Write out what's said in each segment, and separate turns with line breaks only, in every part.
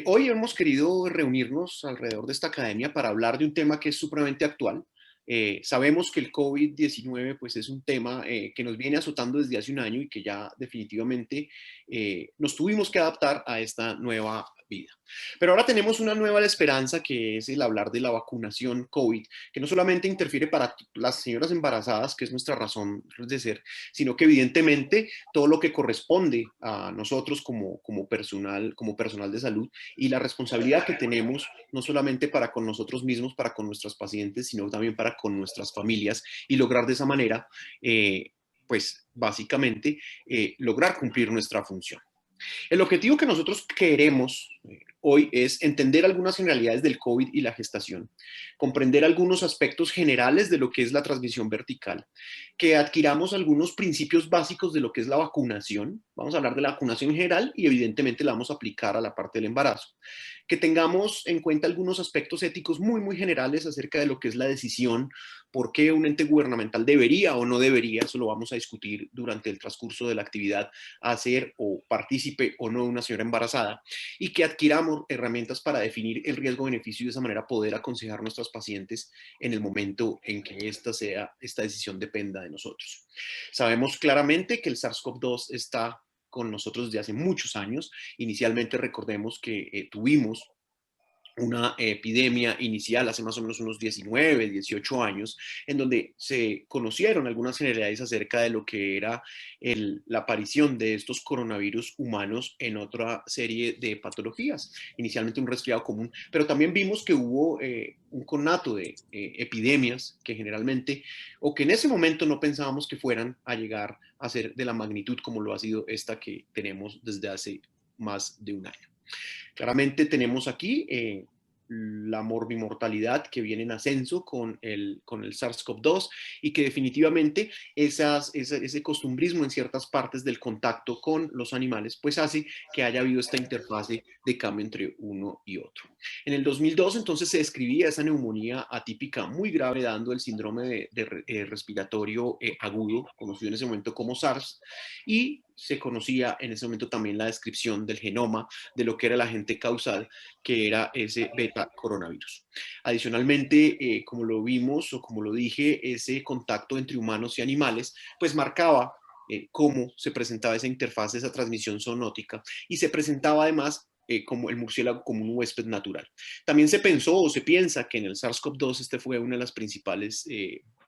Hoy hemos querido reunirnos alrededor de esta academia para hablar de un tema que es supremamente actual. Sabemos que el COVID-19 pues, es un tema que nos viene azotando desde hace un año y que ya definitivamente nos tuvimos que adaptar a esta nueva vida. Pero ahora tenemos una nueva esperanza que es el hablar de la vacunación COVID, que no solamente interfiere para las señoras embarazadas, que es nuestra razón de ser, sino que evidentemente todo lo que corresponde a nosotros como personal de salud y la responsabilidad que tenemos no solamente para con nosotros mismos, para con nuestros pacientes, sino también para con nuestras familias y lograr de esa manera, pues básicamente, lograr cumplir nuestra función. El objetivo que nosotros queremos hoy es entender algunas generalidades del COVID y la gestación, comprender algunos aspectos generales de lo que es la transmisión vertical, que adquiramos algunos principios básicos de lo que es la vacunación. Vamos a hablar de la vacunación en general y evidentemente la vamos a aplicar a la parte del embarazo. Que tengamos en cuenta algunos aspectos éticos muy generales acerca de lo que es la decisión, por qué un ente gubernamental debería o no debería, eso lo vamos a discutir durante el transcurso de la actividad, hacer o partícipe o no una señora embarazada, y que adquiramos herramientas para definir el riesgo-beneficio y de esa manera poder aconsejar a nuestros pacientes en el momento en que esta decisión dependa de nosotros. Sabemos claramente que el SARS-CoV-2 está con nosotros desde hace muchos años. Inicialmente recordemos que tuvimos una epidemia inicial hace más o menos unos 19, 18 años, en donde se conocieron algunas generalidades acerca de lo que era la aparición de estos coronavirus humanos en otra serie de patologías. Inicialmente un resfriado común, pero también vimos que hubo un conato de epidemias que generalmente, o que en ese momento no pensábamos que fueran a llegar a ser de la magnitud como lo ha sido esta que tenemos desde hace más de un año. Claramente tenemos aquí la morbimortalidad que viene en ascenso con el SARS-CoV-2 y que definitivamente ese costumbrismo en ciertas partes del contacto con los animales pues hace que haya habido esta interfase de cambio entre uno y otro. En el 2002 entonces se describía esa neumonía atípica muy grave dando el síndrome respiratorio agudo, conocido en ese momento como SARS, y se conocía en ese momento también la descripción del genoma de lo que era el agente causal, que era ese beta coronavirus. Adicionalmente, como lo vimos o como lo dije, ese contacto entre humanos y animales, pues marcaba cómo se presentaba esa interfaz, esa transmisión zoonótica, y se presentaba además como el murciélago como un huésped natural. También se pensó o se piensa que en el SARS-CoV-2 este fue una de las principales,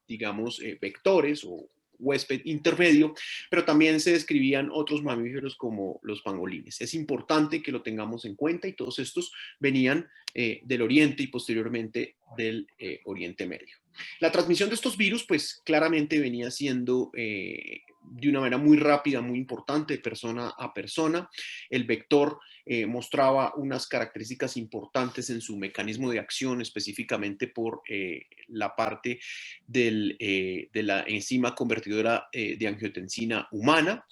digamos, vectores o huésped intermedio, pero también se describían otros mamíferos como los pangolines. Es importante que lo tengamos en cuenta y todos estos venían del Oriente y posteriormente del Oriente Medio. La transmisión de estos virus, pues claramente venía siendo de una manera muy rápida, muy importante, de persona a persona. El vector mostraba unas características importantes en su mecanismo de acción, específicamente por la parte de la enzima convertidora de angiotensina humana,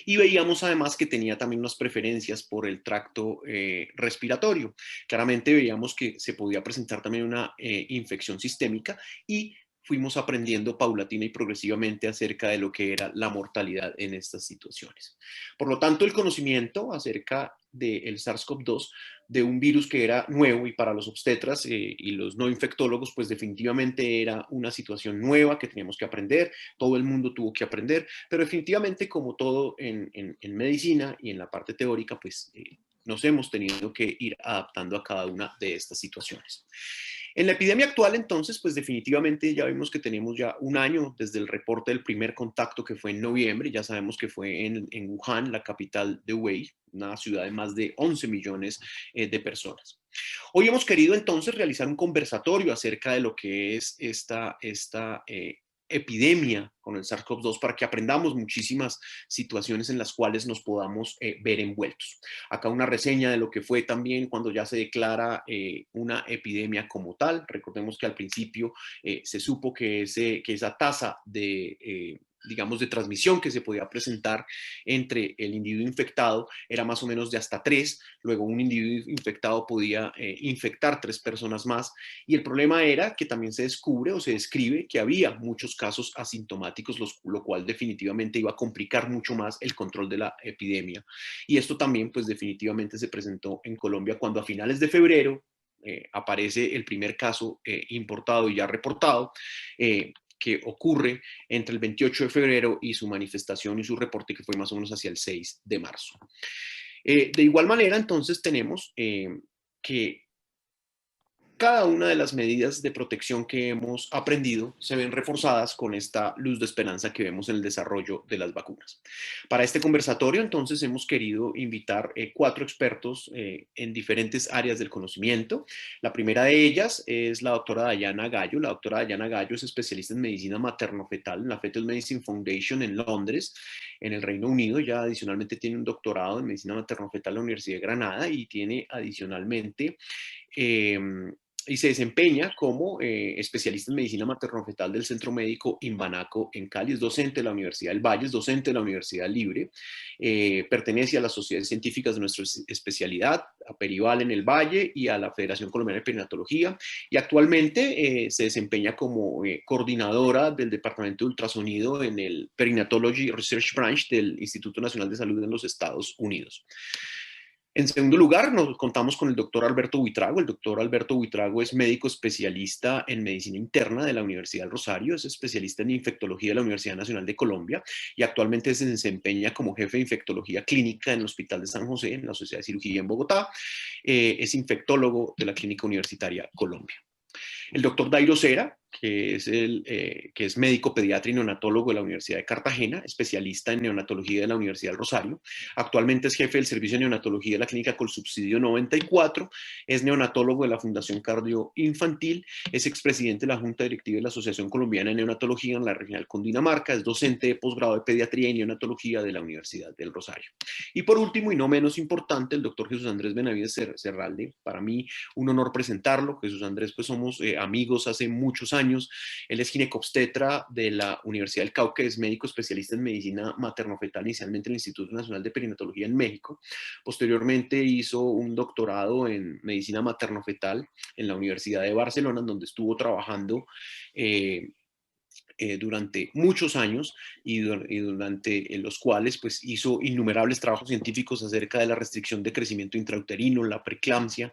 y veíamos además que tenía también unas preferencias por el tracto respiratorio. Claramente veíamos que se podía presentar también una infección sistémica y fuimos aprendiendo paulatina y progresivamente acerca de lo que era la mortalidad en estas situaciones. Por lo tanto, el conocimiento acerca del SARS-CoV-2, de un virus que era nuevo y para los obstetras y los no infectólogos, pues definitivamente era una situación nueva que teníamos que aprender, todo el mundo tuvo que aprender, pero definitivamente como todo en medicina y en la parte teórica, pues nos hemos tenido que ir adaptando a cada una de estas situaciones. En la epidemia actual, entonces, pues definitivamente ya vimos que tenemos ya un año desde el reporte del primer contacto que fue en noviembre, ya sabemos que fue en Wuhan, la capital de Hubei, una ciudad de más de 11 millones de personas. Hoy hemos querido entonces realizar un conversatorio acerca de lo que es esta epidemia con el SARS-CoV-2 para que aprendamos muchísimas situaciones en las cuales nos podamos ver envueltos. Acá una reseña de lo que fue también cuando ya se declara una epidemia como tal. Recordemos que al principio se supo que esa tasa de digamos, de transmisión que se podía presentar entre el individuo infectado era más o menos de hasta 3, luego un individuo infectado podía infectar 3 personas más, y el problema era que también se descubre o se describe que había muchos casos asintomáticos, lo cual definitivamente iba a complicar mucho más el control de la epidemia. Y esto también, pues definitivamente se presentó en Colombia cuando a finales de febrero aparece el primer caso importado y ya reportado, que ocurre entre el 28 de febrero y su manifestación y su reporte, que fue más o menos hacia el 6 de marzo. De igual manera, entonces tenemos que cada una de las medidas de protección que hemos aprendido se ven reforzadas con esta luz de esperanza que vemos en el desarrollo de las vacunas. Para este conversatorio, entonces, hemos querido invitar 4 expertos en diferentes áreas del conocimiento. La primera de ellas es la doctora Dayana Gallo. La doctora Dayana Gallo es especialista en medicina materno-fetal en la Fetal Medicine Foundation en Londres, en el Reino Unido. Ya adicionalmente tiene un doctorado en medicina materno-fetal en la Universidad de Granada y tiene adicionalmente y se desempeña como especialista en medicina materno-fetal del Centro Médico Imbanaco en Cali. Es docente de la Universidad del Valle, es docente de la Universidad Libre, pertenece a las sociedades científicas de nuestra especialidad, a Perival en el Valle y a la Federación Colombiana de Perinatología, y actualmente se desempeña como coordinadora del Departamento de Ultrasonido en el Perinatology Research Branch del Instituto Nacional de Salud en los Estados Unidos. En segundo lugar, nos contamos con el doctor Alberto Buitrago. El doctor Alberto Buitrago es médico especialista en medicina interna de la Universidad del Rosario, es especialista en infectología de la Universidad Nacional de Colombia y actualmente se desempeña como jefe de infectología clínica en el Hospital de San José, en la Sociedad de Cirugía en Bogotá. Es infectólogo de la Clínica Universitaria Colombia. El doctor Dairo Cera, que es médico pediatra y neonatólogo de la Universidad de Cartagena, especialista en neonatología de la Universidad del Rosario. Actualmente es jefe del servicio de neonatología de la Clínica Colsubsidio 94, es neonatólogo de la Fundación Cardio Infantil, es expresidente de la Junta Directiva de la Asociación Colombiana de Neonatología en la Regional Cundinamarca, es docente de posgrado de pediatría y neonatología de la Universidad del Rosario. Y por último, y no menos importante, el doctor Jesús Andrés Benavides Serralde. Para mí, un honor presentarlo. Jesús Andrés, pues somos amigos hace muchos años. Él es ginecobstetra de la Universidad del Cauca, es médico especialista en medicina materno-fetal, inicialmente en el Instituto Nacional de Perinatología en México. Posteriormente hizo un doctorado en medicina materno-fetal en la Universidad de Barcelona, donde estuvo trabajando durante muchos años y durante los cuales pues hizo innumerables trabajos científicos acerca de la restricción de crecimiento intrauterino, la preeclampsia,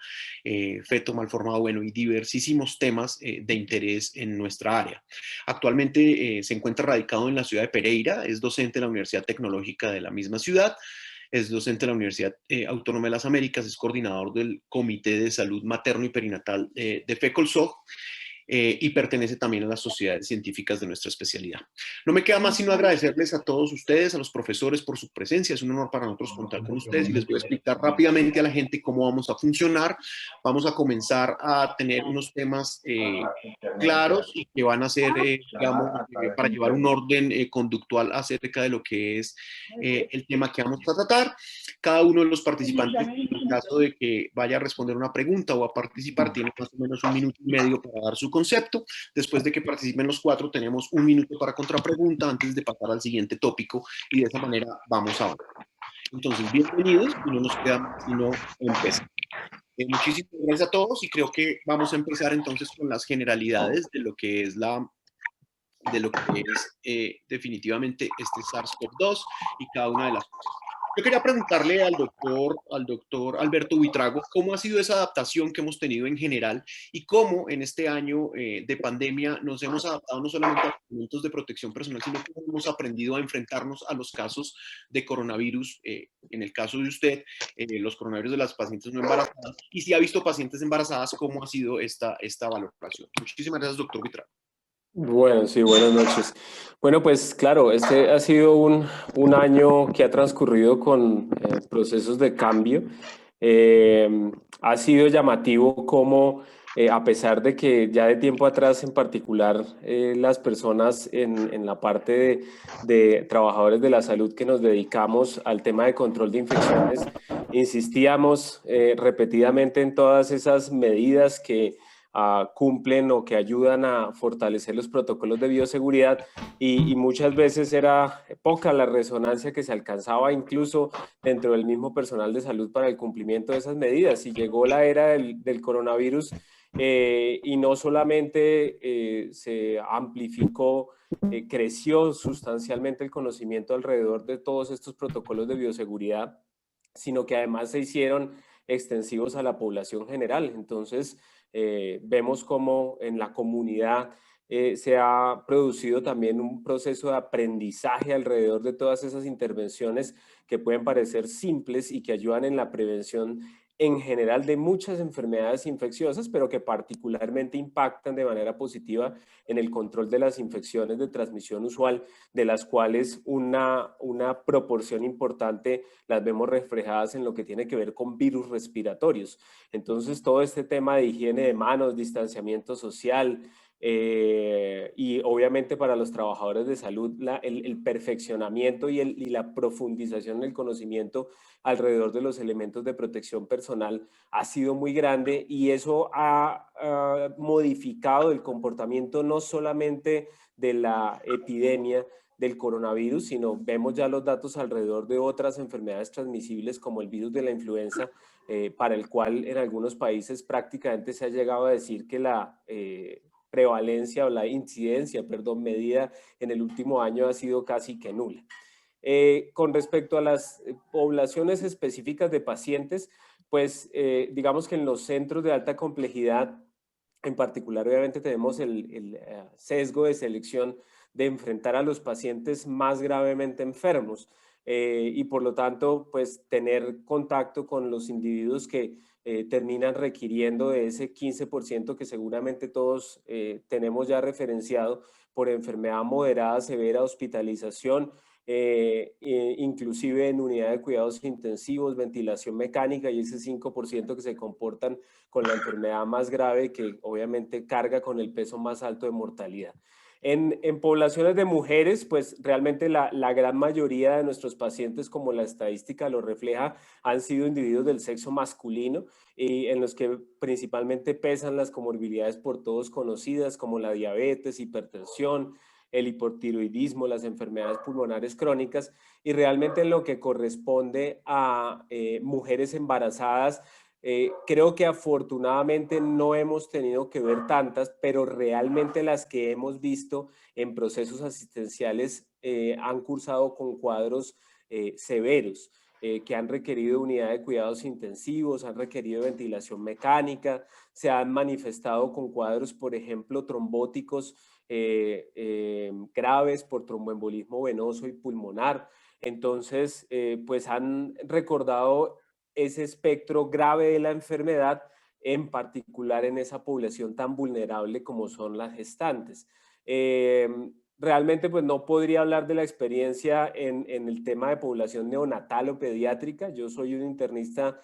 feto malformado, bueno, y diversísimos temas de interés en nuestra área. Actualmente se encuentra radicado en la ciudad de Pereira, es docente de la Universidad Tecnológica de la misma ciudad, es docente de la Universidad Autónoma de las Américas, es coordinador del Comité de Salud Materno y Perinatal de FECOLSOG, y pertenece también a las sociedades científicas de nuestra especialidad. No me queda más sino agradecerles a todos ustedes, a los profesores por su presencia. Es un honor para nosotros contar con ustedes y les voy a explicar rápidamente a la gente cómo vamos a funcionar. Vamos a comenzar a tener unos temas claros y que van a ser, digamos, para llevar un orden conductual acerca de lo que es el tema que vamos a tratar. Cada uno de los participantes, en caso de que vaya a responder una pregunta o a participar, tiene más o menos 1,5 minutos para dar su concepto. Después de que participen los 4, tenemos 1 minuto para contrapregunta antes de pasar al siguiente tópico y de esa manera vamos a ver. Entonces, bienvenidos y no nos queda más sino empezar. Muchísimas gracias a todos y creo que vamos a empezar entonces con las generalidades de lo que es definitivamente este SARS-CoV-2 y cada una de las cosas. Yo quería preguntarle al doctor Alberto Buitrago cómo ha sido esa adaptación que hemos tenido en general y cómo en este año de pandemia nos hemos adaptado no solamente a los elementos de protección personal, sino cómo hemos aprendido a enfrentarnos a los casos de coronavirus, en el caso de usted, los coronavirus de las pacientes no embarazadas, y si ha visto pacientes embarazadas, cómo ha sido esta valoración. Muchísimas gracias, doctor Buitrago.
Bueno, sí, buenas noches. Bueno, pues claro, este ha sido un año que ha transcurrido con procesos de cambio. Ha sido llamativo cómo, a pesar de que ya de tiempo atrás, en particular, las personas en la parte de trabajadores de la salud que nos dedicamos al tema de control de infecciones, insistíamos repetidamente en todas esas medidas que cumplen o que ayudan a fortalecer los protocolos de bioseguridad y muchas veces era poca la resonancia que se alcanzaba incluso dentro del mismo personal de salud para el cumplimiento de esas medidas. Y llegó la era del coronavirus y no solamente se amplificó, creció sustancialmente el conocimiento alrededor de todos estos protocolos de bioseguridad, sino que además se hicieron extensivos a la población general. Entonces, vemos cómo en la comunidad se ha producido también un proceso de aprendizaje alrededor de todas esas intervenciones que pueden parecer simples y que ayudan en la prevención en general de muchas enfermedades infecciosas, pero que particularmente impactan de manera positiva en el control de las infecciones de transmisión usual, de las cuales una proporción importante las vemos reflejadas en lo que tiene que ver con virus respiratorios. Entonces, todo este tema de higiene de manos, distanciamiento social, y obviamente para los trabajadores de salud el perfeccionamiento y la profundización del conocimiento alrededor de los elementos de protección personal ha sido muy grande y eso ha modificado el comportamiento no solamente de la epidemia del coronavirus, sino vemos ya los datos alrededor de otras enfermedades transmisibles como el virus de la influenza, para el cual en algunos países prácticamente se ha llegado a decir que la prevalencia o la incidencia, perdón, medida en el último año ha sido casi que nula. Con respecto a las poblaciones específicas de pacientes, pues digamos que en los centros de alta complejidad, en particular obviamente tenemos el sesgo de selección de enfrentar a los pacientes más gravemente enfermos y por lo tanto pues tener contacto con los individuos que terminan requiriendo de ese 15% que seguramente todos tenemos ya referenciado por enfermedad moderada, severa, hospitalización, inclusive en unidad de cuidados intensivos, ventilación mecánica y ese 5% que se comportan con la enfermedad más grave que obviamente carga con el peso más alto de mortalidad. En poblaciones de mujeres, pues realmente la gran mayoría de nuestros pacientes, como la estadística lo refleja, han sido individuos del sexo masculino y en los que principalmente pesan las comorbilidades por todos conocidas como la diabetes, hipertensión, el hipotiroidismo, las enfermedades pulmonares crónicas y realmente en lo que corresponde a mujeres embarazadas, creo que afortunadamente no hemos tenido que ver tantas, pero realmente las que hemos visto en procesos asistenciales han cursado con cuadros severos. Que han requerido unidad de cuidados intensivos, han requerido ventilación mecánica, se han manifestado con cuadros, por ejemplo, trombóticos graves por tromboembolismo venoso y pulmonar. Entonces, pues han recordado ese espectro grave de la enfermedad, en particular en esa población tan vulnerable como son las gestantes. Realmente pues no podría hablar de la experiencia en el tema de población neonatal o pediátrica. Yo soy un internista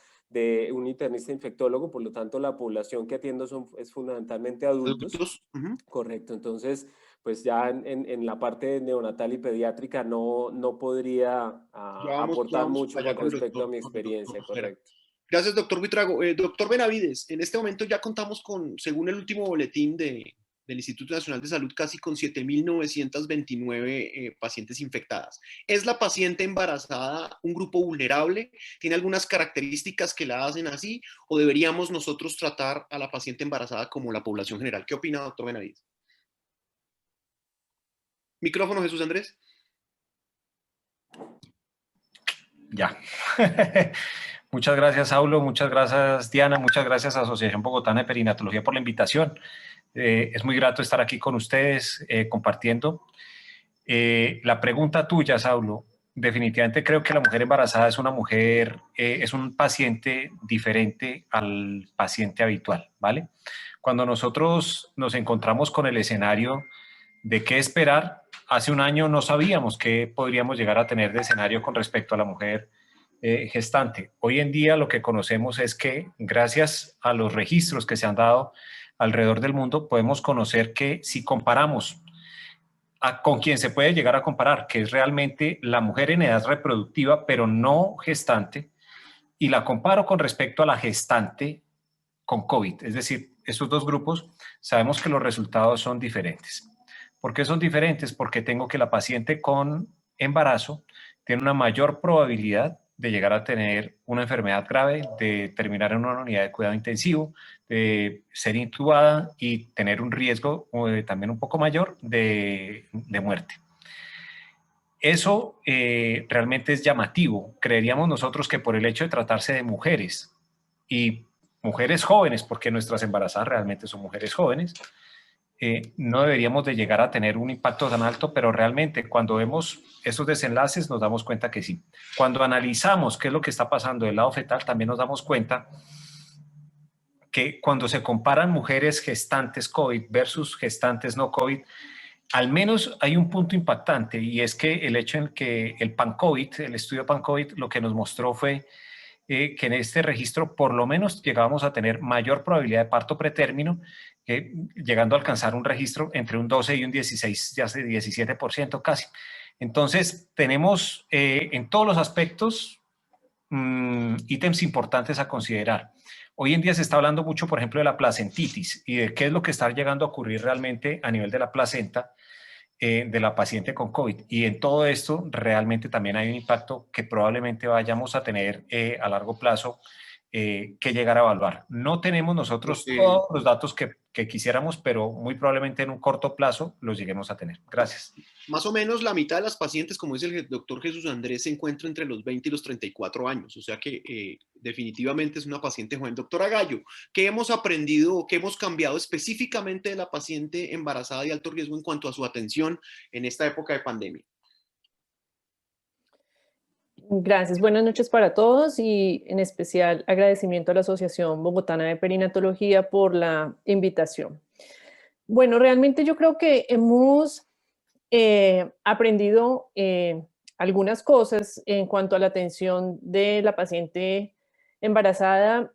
infectólogo, por lo tanto la población que atiendo es fundamentalmente adultos.
Adultos.
Correcto, entonces pues ya en la parte neonatal y pediátrica no podría
Ya
aportar
vamos
mucho
allá
con respecto a mi
con el doctor
experiencia,
Mosquera.
correcto.
Gracias, doctor Buitrago. Doctor Benavides, en este momento ya contamos con, según el último boletín del Instituto Nacional de Salud, casi con 7.929 pacientes infectadas. ¿Es la paciente embarazada un grupo vulnerable? ¿Tiene algunas características que la hacen así? ¿O deberíamos nosotros tratar a la paciente embarazada como la población general? ¿Qué opina, doctor Benavides? Micrófono, Jesús Andrés.
Ya. Muchas gracias, Saulo. Muchas gracias, Diana. Muchas gracias a Asociación Bogotana de Perinatología por la invitación. Es muy grato estar aquí con ustedes compartiendo. La pregunta tuya, Saulo, definitivamente creo que la mujer embarazada es una mujer, es un paciente diferente al paciente habitual, ¿vale? Cuando nosotros nos encontramos con el escenario de qué esperar, hace un año no sabíamos qué podríamos llegar a tener de escenario con respecto a la mujer gestante. Hoy en día lo que conocemos es que gracias a los registros que se han dado alrededor del mundo, podemos conocer que si comparamos con quien se puede llegar a comparar, que es realmente la mujer en edad reproductiva, pero no gestante, y la comparo con respecto a la gestante con COVID. Es decir, estos dos grupos, sabemos que los resultados son diferentes. ¿Por qué son diferentes? Porque tengo que la paciente con embarazo tiene una mayor probabilidad de llegar a tener una enfermedad grave, de terminar en una unidad de cuidado intensivo, de ser intubada y tener un riesgo también un poco mayor de muerte. Eso realmente es llamativo. Creeríamos nosotros que por el hecho de tratarse de mujeres y mujeres jóvenes, porque nuestras embarazadas realmente son mujeres jóvenes, no deberíamos de llegar a tener un impacto tan alto, pero realmente cuando vemos esos desenlaces nos damos cuenta que sí. Cuando analizamos qué es lo que está pasando del lado fetal, también nos damos cuenta que cuando se comparan mujeres gestantes COVID versus gestantes no COVID, al menos hay un punto impactante, y es que el hecho en que el PAN-COVID, el estudio PAN-COVID, lo que nos mostró fue que en este registro por lo menos llegábamos a tener mayor probabilidad de parto pretérmino, llegando a alcanzar un registro entre un 12 y un 16, ya sé, 17% casi. Entonces, tenemos en todos los aspectos ítems importantes a considerar. Hoy en día se está hablando mucho, por ejemplo, de la placentitis y de qué es lo que está llegando a ocurrir realmente a nivel de la placenta de la paciente con COVID. Y en todo esto realmente también hay un impacto que probablemente vayamos a tener a largo plazo que llegar a evaluar. No tenemos nosotros todos los datos que quisiéramos, pero muy probablemente en un corto plazo los lleguemos a tener. Gracias.
Más o menos la mitad de las pacientes, como dice el doctor Jesús Andrés, se encuentra entre los 20 y los 34 años, o sea que definitivamente es una paciente joven. Doctora Gallo, ¿qué hemos aprendido o qué hemos cambiado específicamente de la paciente embarazada de alto riesgo en cuanto a su atención en esta época de pandemia?
Gracias, buenas noches para todos y en especial agradecimiento a la Asociación Bogotana de Perinatología por la invitación. Bueno, realmente yo creo que hemos aprendido algunas cosas en cuanto a la atención de la paciente embarazada,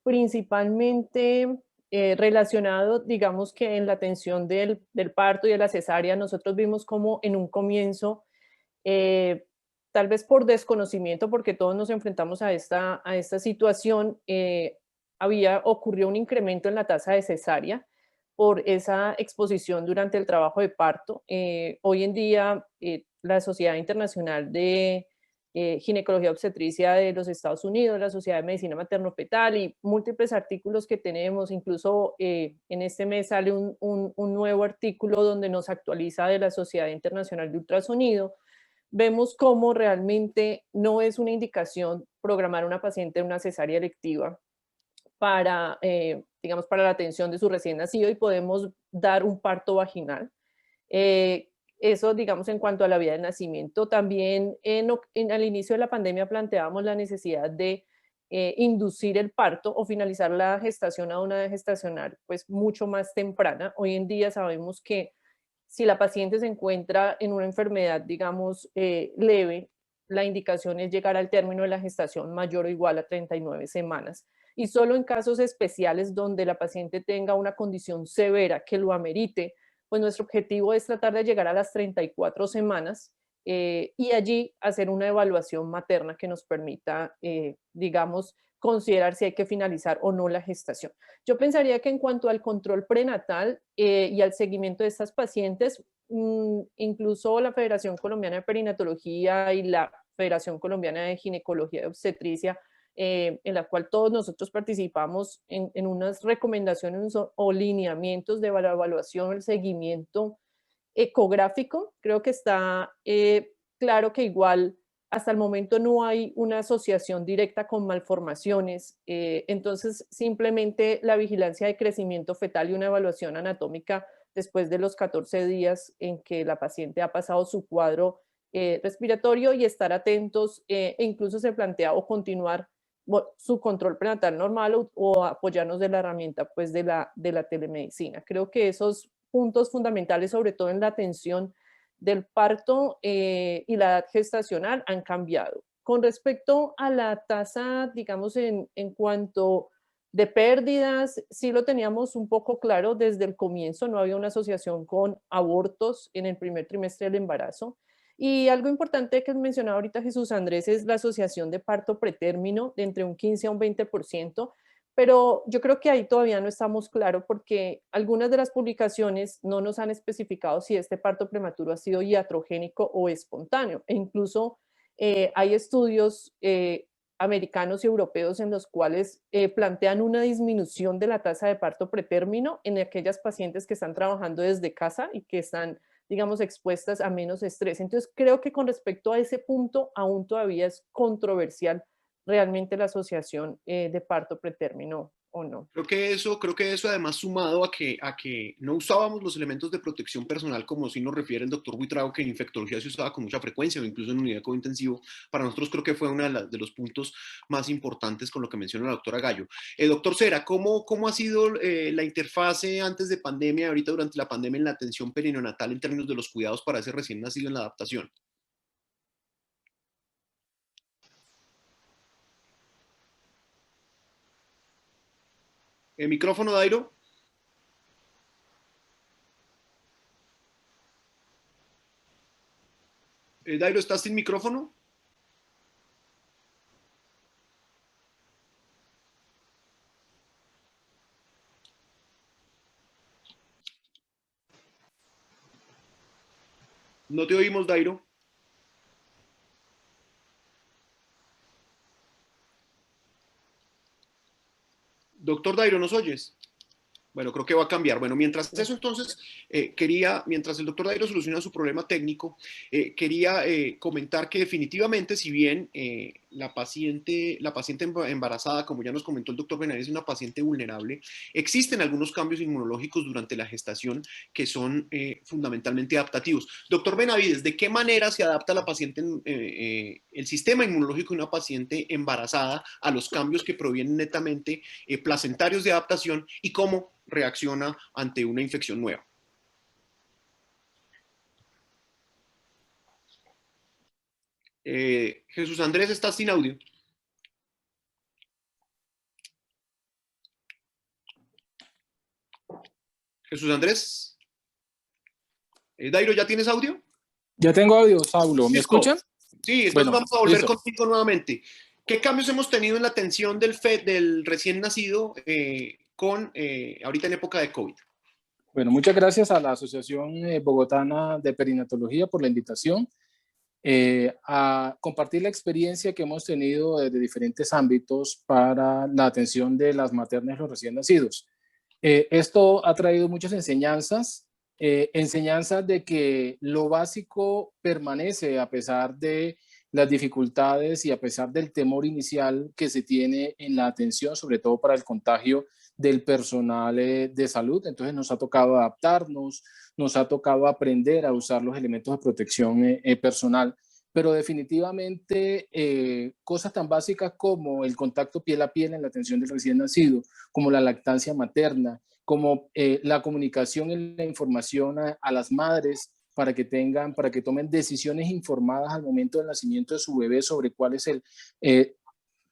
principalmente relacionado, digamos que en la atención del parto y de la cesárea, nosotros vimos como en un comienzo tal vez por desconocimiento, porque todos nos enfrentamos a esta situación, ocurrió un incremento en la tasa de cesárea por esa exposición durante el trabajo de parto. Hoy en día, la Sociedad Internacional de Ginecología Obstetricia de los Estados Unidos, la Sociedad de Medicina Materno-Fetal y múltiples artículos que tenemos, incluso en este mes sale un nuevo artículo donde nos actualiza de la Sociedad Internacional de Ultrasonido. Vemos cómo realmente no es una indicación programar a una paciente una cesárea electiva para, digamos, para la atención de su recién nacido y podemos dar un parto vaginal. Eso, digamos, en cuanto a la vía del nacimiento. También al inicio de la pandemia planteábamos la necesidad de inducir el parto o finalizar la gestación a una gestacional pues mucho más temprana. Hoy en día sabemos que si la paciente se encuentra en una enfermedad, digamos, leve, la indicación es llegar al término de la gestación mayor o igual a 39 semanas. Y solo en casos especiales donde la paciente tenga una condición severa que lo amerite, pues nuestro objetivo es tratar de llegar a las 34 semanas y allí hacer una evaluación materna que nos permita, digamos, considerar si hay que finalizar o no la gestación. Yo pensaría que en cuanto al control prenatal y al seguimiento de estas pacientes, incluso la Federación Colombiana de Perinatología y la Federación Colombiana de Ginecología y Obstetricia, en la cual todos nosotros participamos en unas recomendaciones o lineamientos de la evaluación, el seguimiento ecográfico. Creo que está claro que igual hasta el momento no hay una asociación directa con malformaciones, entonces simplemente la vigilancia de crecimiento fetal y una evaluación anatómica después de los 14 días en que la paciente ha pasado su cuadro respiratorio y estar atentos e incluso se plantea o continuar su control prenatal normal o apoyarnos de la herramienta pues de la telemedicina. Creo que esos puntos fundamentales, sobre todo en la atención del parto y la edad gestacional, han cambiado. Con respecto a la tasa, digamos, en cuanto de pérdidas, sí lo teníamos un poco claro desde el comienzo, no había una asociación con abortos en el primer trimestre del embarazo. Y algo importante que mencionaba ahorita Jesús Andrés es la asociación de parto pretérmino de entre un 15 a un 20%, Pero yo creo que ahí todavía no estamos claros porque algunas de las publicaciones no nos han especificado si este parto prematuro ha sido iatrogénico o espontáneo. E incluso hay estudios americanos y europeos en los cuales plantean una disminución de la tasa de parto pretérmino en aquellas pacientes que están trabajando desde casa y que están, digamos, expuestas a menos estrés. Entonces, creo que con respecto a ese punto, aún todavía es controversial realmente la asociación de parto pretérmino o no.
Creo que eso además sumado a que no usábamos los elementos de protección personal como sí nos refiere el doctor Buitrago, que en infectología se usaba con mucha frecuencia o incluso en unidad de cuidado intensivo, para nosotros creo que fue uno de los puntos más importantes con lo que menciona la doctora Gallo. Doctor Cera, ¿cómo ha sido la interfase antes de pandemia y ahorita durante la pandemia en la atención perinatal en términos de los cuidados para ese recién nacido en la adaptación? ¿El micrófono, Dairo? Dairo, ¿estás sin micrófono? No te oímos, Dairo. Doctor Dairo, ¿nos oyes? Bueno, creo que va a cambiar. Bueno, mientras eso entonces, mientras el doctor Dairo soluciona su problema técnico, quería comentar que definitivamente, si bien la paciente embarazada, como ya nos comentó el doctor Benavides, es una paciente vulnerable, existen algunos cambios inmunológicos durante la gestación que son fundamentalmente adaptativos. Doctor Benavides, ¿de qué manera se adapta la paciente, el sistema inmunológico de una paciente embarazada a los cambios que provienen netamente placentarios de adaptación y cómo reacciona ante una infección nueva? Jesús Andrés, ¿estás sin audio? Jesús Andrés. Dairo, ¿ya tienes audio?
Ya tengo audio, Saulo. ¿Me
Listo.
escuchan?
Sí, entonces
Bueno,
vamos a volver
listo.
contigo nuevamente. ¿Qué cambios hemos tenido en la atención del recién nacido ahorita en época de COVID?
Bueno, muchas gracias a la Asociación Bogotana de Perinatología por la invitación a compartir la experiencia que hemos tenido desde diferentes ámbitos para la atención de las maternas y los recién nacidos. Esto ha traído muchas enseñanzas, enseñanzas de que lo básico permanece a pesar de las dificultades y a pesar del temor inicial que se tiene en la atención, sobre todo para el contagio del personal de salud. Entonces nos ha tocado adaptarnos, nos ha tocado aprender a usar los elementos de protección personal, pero definitivamente cosas tan básicas como el contacto piel a piel en la atención del recién nacido, como la lactancia materna, como la comunicación y la información a las madres para que tomen decisiones informadas al momento del nacimiento de su bebé sobre cuál es el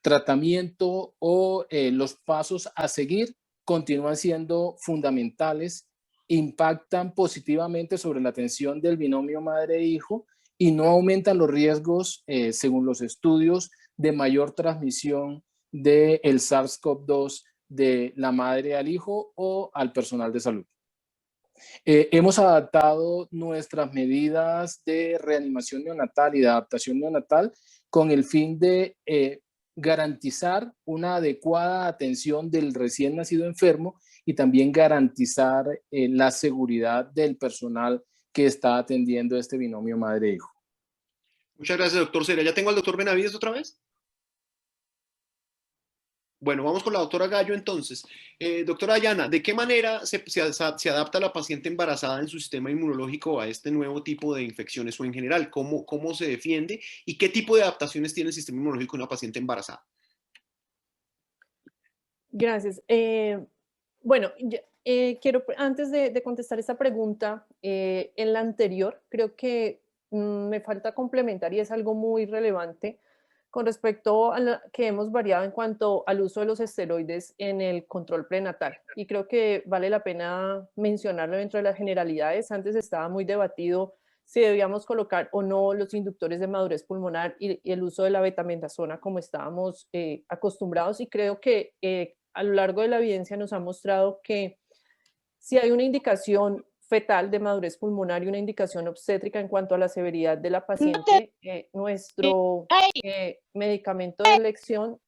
tratamiento o los pasos a seguir, continúan siendo fundamentales, impactan positivamente sobre la atención del binomio madre-hijo y no aumentan los riesgos, según los estudios, de mayor transmisión del SARS-CoV-2 de la madre al hijo o al personal de salud. Hemos adaptado nuestras medidas de reanimación neonatal y de adaptación neonatal con el fin de garantizar una adecuada atención del recién nacido enfermo y también garantizar la seguridad del personal que está atendiendo este binomio madre-hijo.
Muchas gracias, doctor Cera. ¿Ya tengo al doctor Benavides otra vez? Bueno, vamos con la doctora Gallo entonces. Doctora Ayana, ¿de qué manera se adapta la paciente embarazada en su sistema inmunológico a este nuevo tipo de infecciones o en general? ¿Cómo se defiende y qué tipo de adaptaciones tiene el sistema inmunológico de una paciente embarazada?
Gracias. Bueno, quiero, antes de contestar esta pregunta, en la anterior, creo que me falta complementar y es algo muy relevante con respecto a que hemos variado en cuanto al uso de los esteroides en el control prenatal. Y creo que vale la pena mencionarlo dentro de las generalidades. Antes estaba muy debatido si debíamos colocar o no los inductores de madurez pulmonar y el uso de la betamethasona como estábamos acostumbrados. Y creo que a lo largo de la evidencia nos ha mostrado que si hay una indicación fetal de madurez pulmonar y una indicación obstétrica en cuanto a la severidad de la paciente, nuestro medicamento de elección...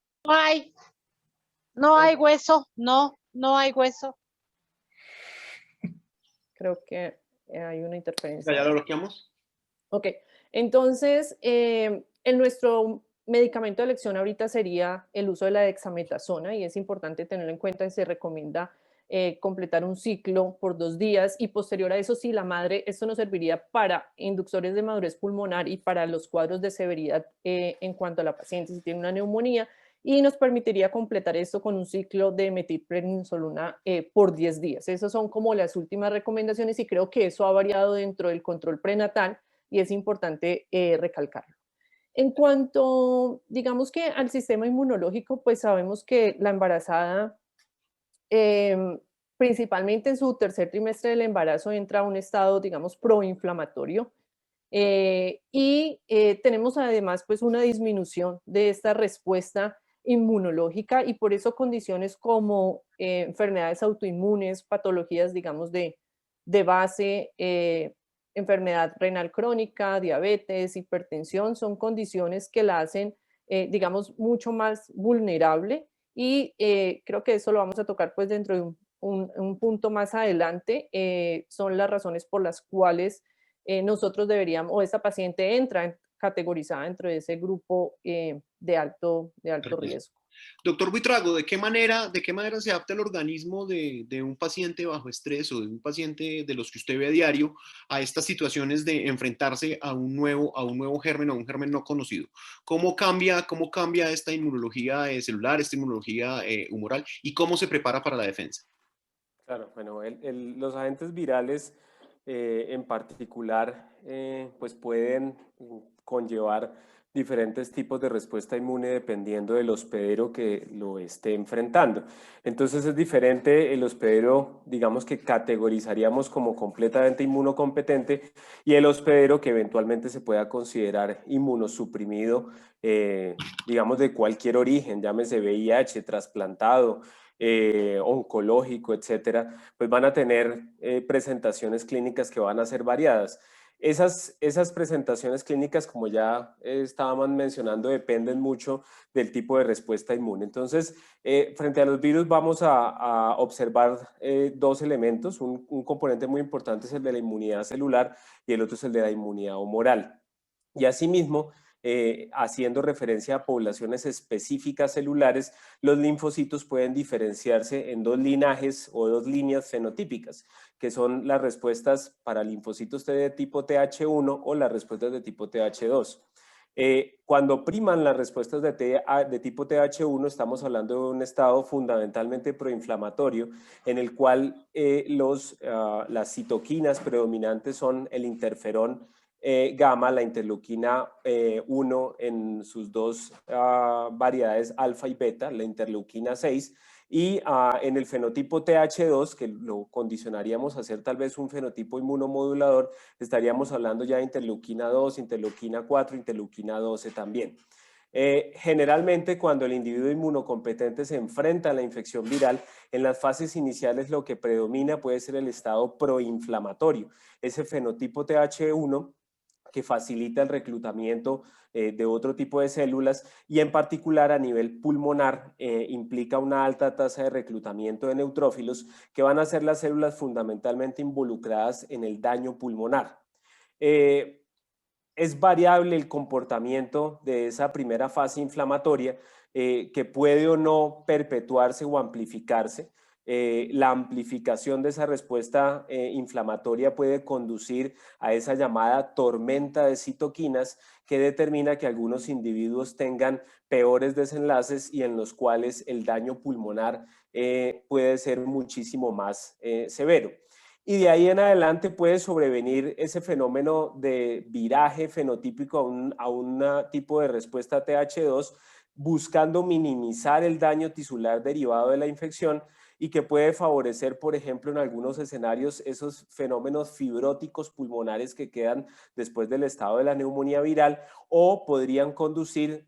No hay hueso, no hay hueso.
Creo que hay una interferencia.
¿Ya lo bloqueamos?
Ok, entonces, nuestro medicamento de elección ahorita sería el uso de la dexametasona, y es importante tenerlo en cuenta que se recomienda completar un ciclo por 2 días, y posterior a eso, si la madre, esto nos serviría para inductores de madurez pulmonar y para los cuadros de severidad en cuanto a la paciente, si tiene una neumonía, y nos permitiría completar esto con un ciclo de metilprednisolona por 10 días. Esas son como las últimas recomendaciones, y creo que eso ha variado dentro del control prenatal, y es importante recalcarlo. En cuanto, digamos que al sistema inmunológico, pues sabemos que la embarazada, principalmente en su tercer trimestre del embarazo, entra a un estado, digamos, proinflamatorio, y tenemos además pues una disminución de esta respuesta inmunológica, y por eso condiciones como enfermedades autoinmunes, patologías, digamos, de base, enfermedad renal crónica, diabetes, hipertensión, son condiciones que la hacen, digamos, mucho más vulnerable, y creo que eso lo vamos a tocar pues dentro de un punto más adelante. Son las razones por las cuales nosotros deberíamos, o esta paciente entra categorizada dentro de ese grupo de alto riesgo.
Doctor Buitrago, ¿de qué manera se adapta el organismo de un paciente bajo estrés o de un paciente de los que usted ve a diario a estas situaciones de enfrentarse a un nuevo germen o un germen no conocido? ¿Cómo cambia esta inmunología celular, esta inmunología humoral, y cómo se prepara para la defensa?
Claro, bueno, los agentes virales en particular pues pueden conllevar diferentes tipos de respuesta inmune dependiendo del hospedero que lo esté enfrentando. Entonces es diferente el hospedero, digamos, que categorizaríamos como completamente inmunocompetente, y el hospedero que eventualmente se pueda considerar inmunosuprimido, digamos, de cualquier origen, llámese VIH, trasplantado, oncológico, etcétera, pues van a tener presentaciones clínicas que van a ser variadas. Esas presentaciones clínicas, como ya estábamos mencionando, dependen mucho del tipo de respuesta inmune. Entonces, frente a los virus vamos a observar 2 elementos. Un componente muy importante es el de la inmunidad celular, y el otro es el de la inmunidad humoral. Y asimismo, haciendo referencia a poblaciones específicas celulares, los linfocitos pueden diferenciarse en 2 linajes o 2 líneas fenotípicas, que son las respuestas para linfocitos T de tipo TH1 o las respuestas de tipo TH2. Cuando priman las respuestas de tipo TH1, estamos hablando de un estado fundamentalmente proinflamatorio, en el cual las citoquinas predominantes son el interferón gamma, la interleuquina 1 en sus 2 variedades alfa y beta, la interleuquina 6, y en el fenotipo TH2, que lo condicionaríamos a ser tal vez un fenotipo inmunomodulador, estaríamos hablando ya de interleuquina 2, interleuquina 4, interleuquina 12 también. Generalmente, cuando el individuo inmunocompetente se enfrenta a la infección viral, en las fases iniciales lo que predomina puede ser el estado proinflamatorio, ese fenotipo TH1 que facilita el reclutamiento de otro tipo de células, y en particular a nivel pulmonar implica una alta tasa de reclutamiento de neutrófilos, que van a ser las células fundamentalmente involucradas en el daño pulmonar. Es variable el comportamiento de esa primera fase inflamatoria, que puede o no perpetuarse o amplificarse. La amplificación de esa respuesta inflamatoria puede conducir a esa llamada tormenta de citoquinas, que determina que algunos individuos tengan peores desenlaces y en los cuales el daño pulmonar puede ser muchísimo más severo. Y de ahí en adelante puede sobrevenir ese fenómeno de viraje fenotípico a un tipo de respuesta TH2, buscando minimizar el daño tisular derivado de la infección, y que puede favorecer, por ejemplo, en algunos escenarios, esos fenómenos fibróticos pulmonares que quedan después del estado de la neumonía viral, o podrían conducir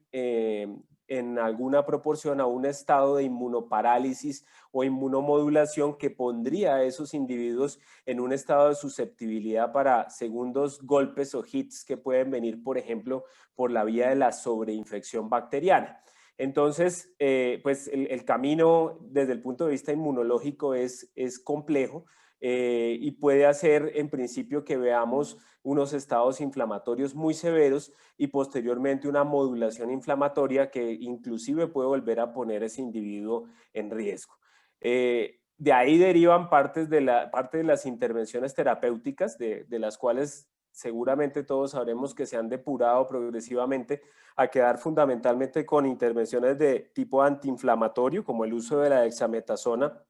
en alguna proporción a un estado de inmunoparálisis o inmunomodulación que pondría a esos individuos en un estado de susceptibilidad para segundos golpes o hits que pueden venir, por ejemplo, por la vía de la sobreinfección bacteriana. Entonces, pues el camino desde el punto de vista inmunológico es complejo y puede hacer en principio que veamos unos estados inflamatorios muy severos y posteriormente una modulación inflamatoria que inclusive puede volver a poner a ese individuo en riesgo. De ahí derivan parte de las intervenciones terapéuticas, de las cuales seguramente todos sabremos que se han depurado progresivamente a quedar fundamentalmente con intervenciones de tipo antiinflamatorio, como el uso de la dexametasona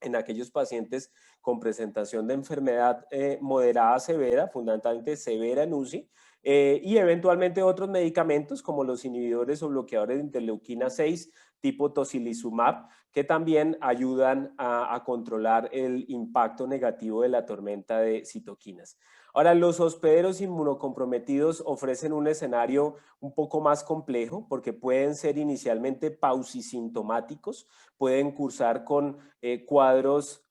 en aquellos pacientes con presentación de enfermedad moderada a severa, fundamentalmente severa en UCI, y eventualmente otros medicamentos como los inhibidores o bloqueadores de interleuquina 6 tipo tocilizumab, que también ayudan a controlar el impacto negativo de la tormenta de citoquinas. Ahora, los hospederos inmunocomprometidos ofrecen un escenario un poco más complejo porque pueden ser inicialmente pausisintomáticos, pueden cursar con cuadros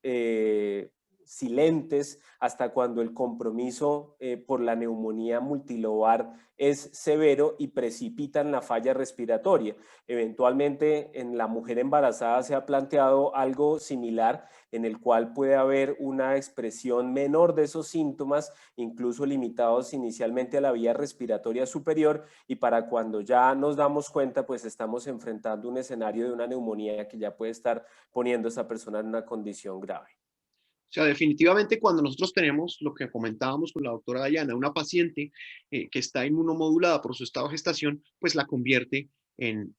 silentes hasta cuando el compromiso por la neumonía multilobar es severo y precipitan la falla respiratoria. Eventualmente en la mujer embarazada se ha planteado algo similar en el cual puede haber una expresión menor de esos síntomas, incluso limitados inicialmente a la vía respiratoria superior, y para cuando ya nos damos cuenta, pues estamos enfrentando un escenario de una neumonía que ya puede estar poniendo a esa persona en una condición grave.
O sea, definitivamente cuando nosotros tenemos lo que comentábamos con la doctora Dayana, una paciente que está inmunomodulada por su estado de gestación, pues la convierte en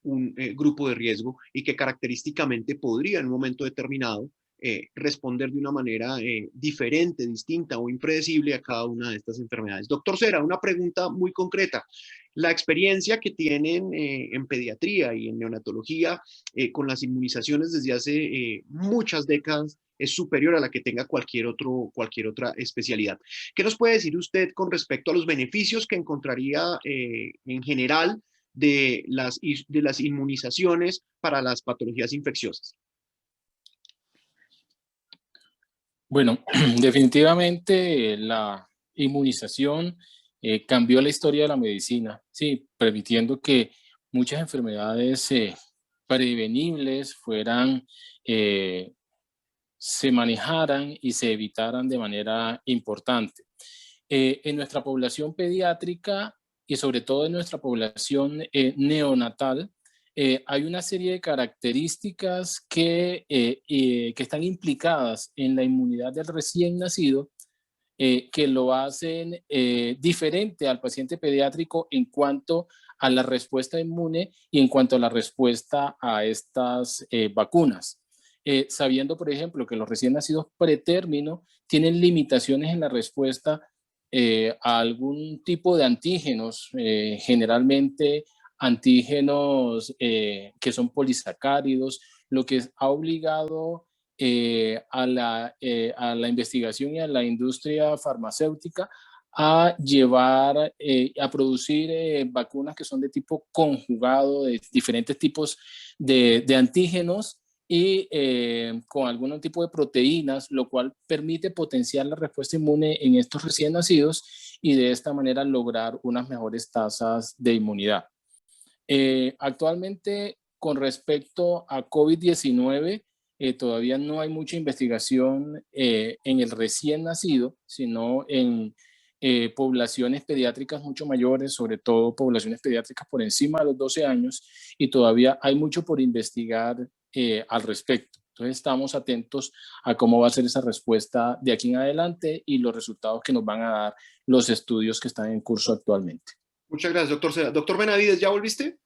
un grupo de riesgo y que característicamente podría en un momento determinado responder de una manera diferente, distinta o impredecible a cada una de estas enfermedades. Doctor Cera, una pregunta muy concreta. La experiencia que tienen en pediatría y en neonatología con las inmunizaciones desde hace muchas décadas es superior a la que tenga cualquier otra especialidad. ¿Qué nos puede decir usted con respecto a los beneficios que encontraría en general de las inmunizaciones para las patologías infecciosas?
Bueno, definitivamente la inmunización cambió la historia de la medicina, sí, permitiendo que muchas enfermedades prevenibles se manejaran y se evitaran de manera importante. En nuestra población pediátrica y sobre todo en nuestra población neonatal, hay una serie de características que están implicadas en la inmunidad del recién nacido que lo hacen diferente al paciente pediátrico en cuanto a la respuesta inmune y en cuanto a la respuesta a estas vacunas. Sabiendo, por ejemplo, que los recién nacidos pretérmino tienen limitaciones en la respuesta a algún tipo de antígenos, generalmente antígenos que son polisacáridos, lo que ha obligado a la investigación y a la industria farmacéutica a llevar, a producir vacunas que son de tipo conjugado, de diferentes tipos de antígenos y con algún tipo de proteínas, lo cual permite potenciar la respuesta inmune en estos recién nacidos y de esta manera lograr unas mejores tasas de inmunidad. Actualmente, con respecto a COVID-19, todavía no hay mucha investigación en el recién nacido, sino en poblaciones pediátricas mucho mayores, sobre todo poblaciones pediátricas por encima de los 12 años, y todavía hay mucho por investigar al respecto. Entonces estamos atentos a cómo va a ser esa respuesta de aquí en adelante y los resultados que nos van a dar los estudios que están en curso actualmente.
Muchas gracias, doctor Cera. Doctor Benavides, ¿ya volviste?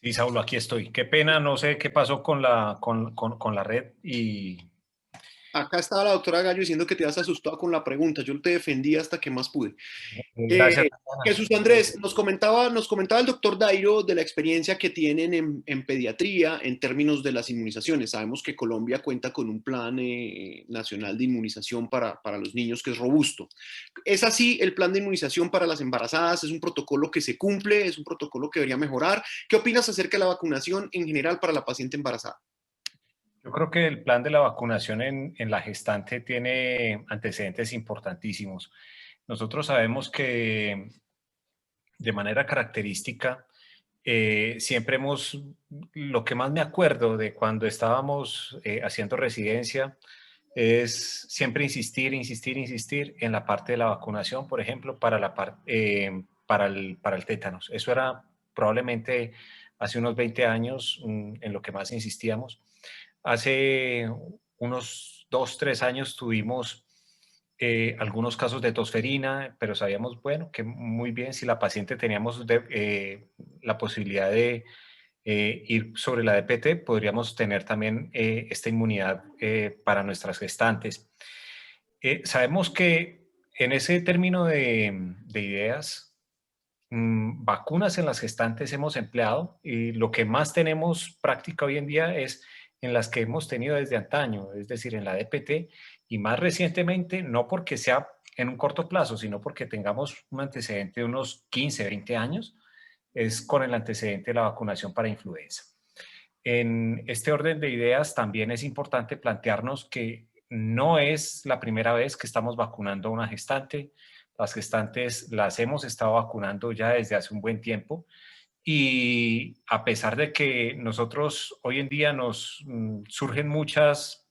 Sí, Saulo, aquí estoy. Qué pena, no sé qué pasó con la red y
Acá estaba la doctora Gallo diciendo que te has asustado con la pregunta. Yo te defendí hasta que más pude.
Gracias, Tatiana.
Jesús Andrés, nos comentaba el doctor Dairo de la experiencia que tienen en pediatría en términos de las inmunizaciones. Sabemos que Colombia cuenta con un plan nacional de inmunización para los niños que es robusto. ¿Es así el plan de inmunización para las embarazadas? ¿Es un protocolo que se cumple? ¿Es un protocolo que debería mejorar? ¿Qué opinas acerca de la vacunación en general para la paciente embarazada?
Yo creo que el plan de la vacunación en la gestante tiene antecedentes importantísimos. Nosotros sabemos que de manera característica, siempre lo que más me acuerdo de cuando estábamos haciendo residencia es siempre insistir en la parte de la vacunación, por ejemplo, para el tétanos. Eso era probablemente hace unos 20 años en lo que más insistíamos. Hace unos 2, 3 años tuvimos algunos casos de tosferina, pero sabíamos, bueno, que muy bien si la paciente teníamos la posibilidad de ir sobre la DPT, podríamos tener también esta inmunidad para nuestras gestantes. Sabemos que en ese término de ideas, vacunas en las gestantes hemos empleado y lo que más tenemos práctica hoy en día es en las que hemos tenido desde antaño, es decir, en la DPT y más recientemente, no porque sea en un corto plazo, sino porque tengamos un antecedente de unos 15, 20 años, es con el antecedente de la vacunación para influenza. En este orden de ideas también es importante plantearnos que no es la primera vez que estamos vacunando a una gestante. Las gestantes las hemos estado vacunando ya desde hace un buen tiempo y a pesar de que nosotros hoy en día nos surgen muchas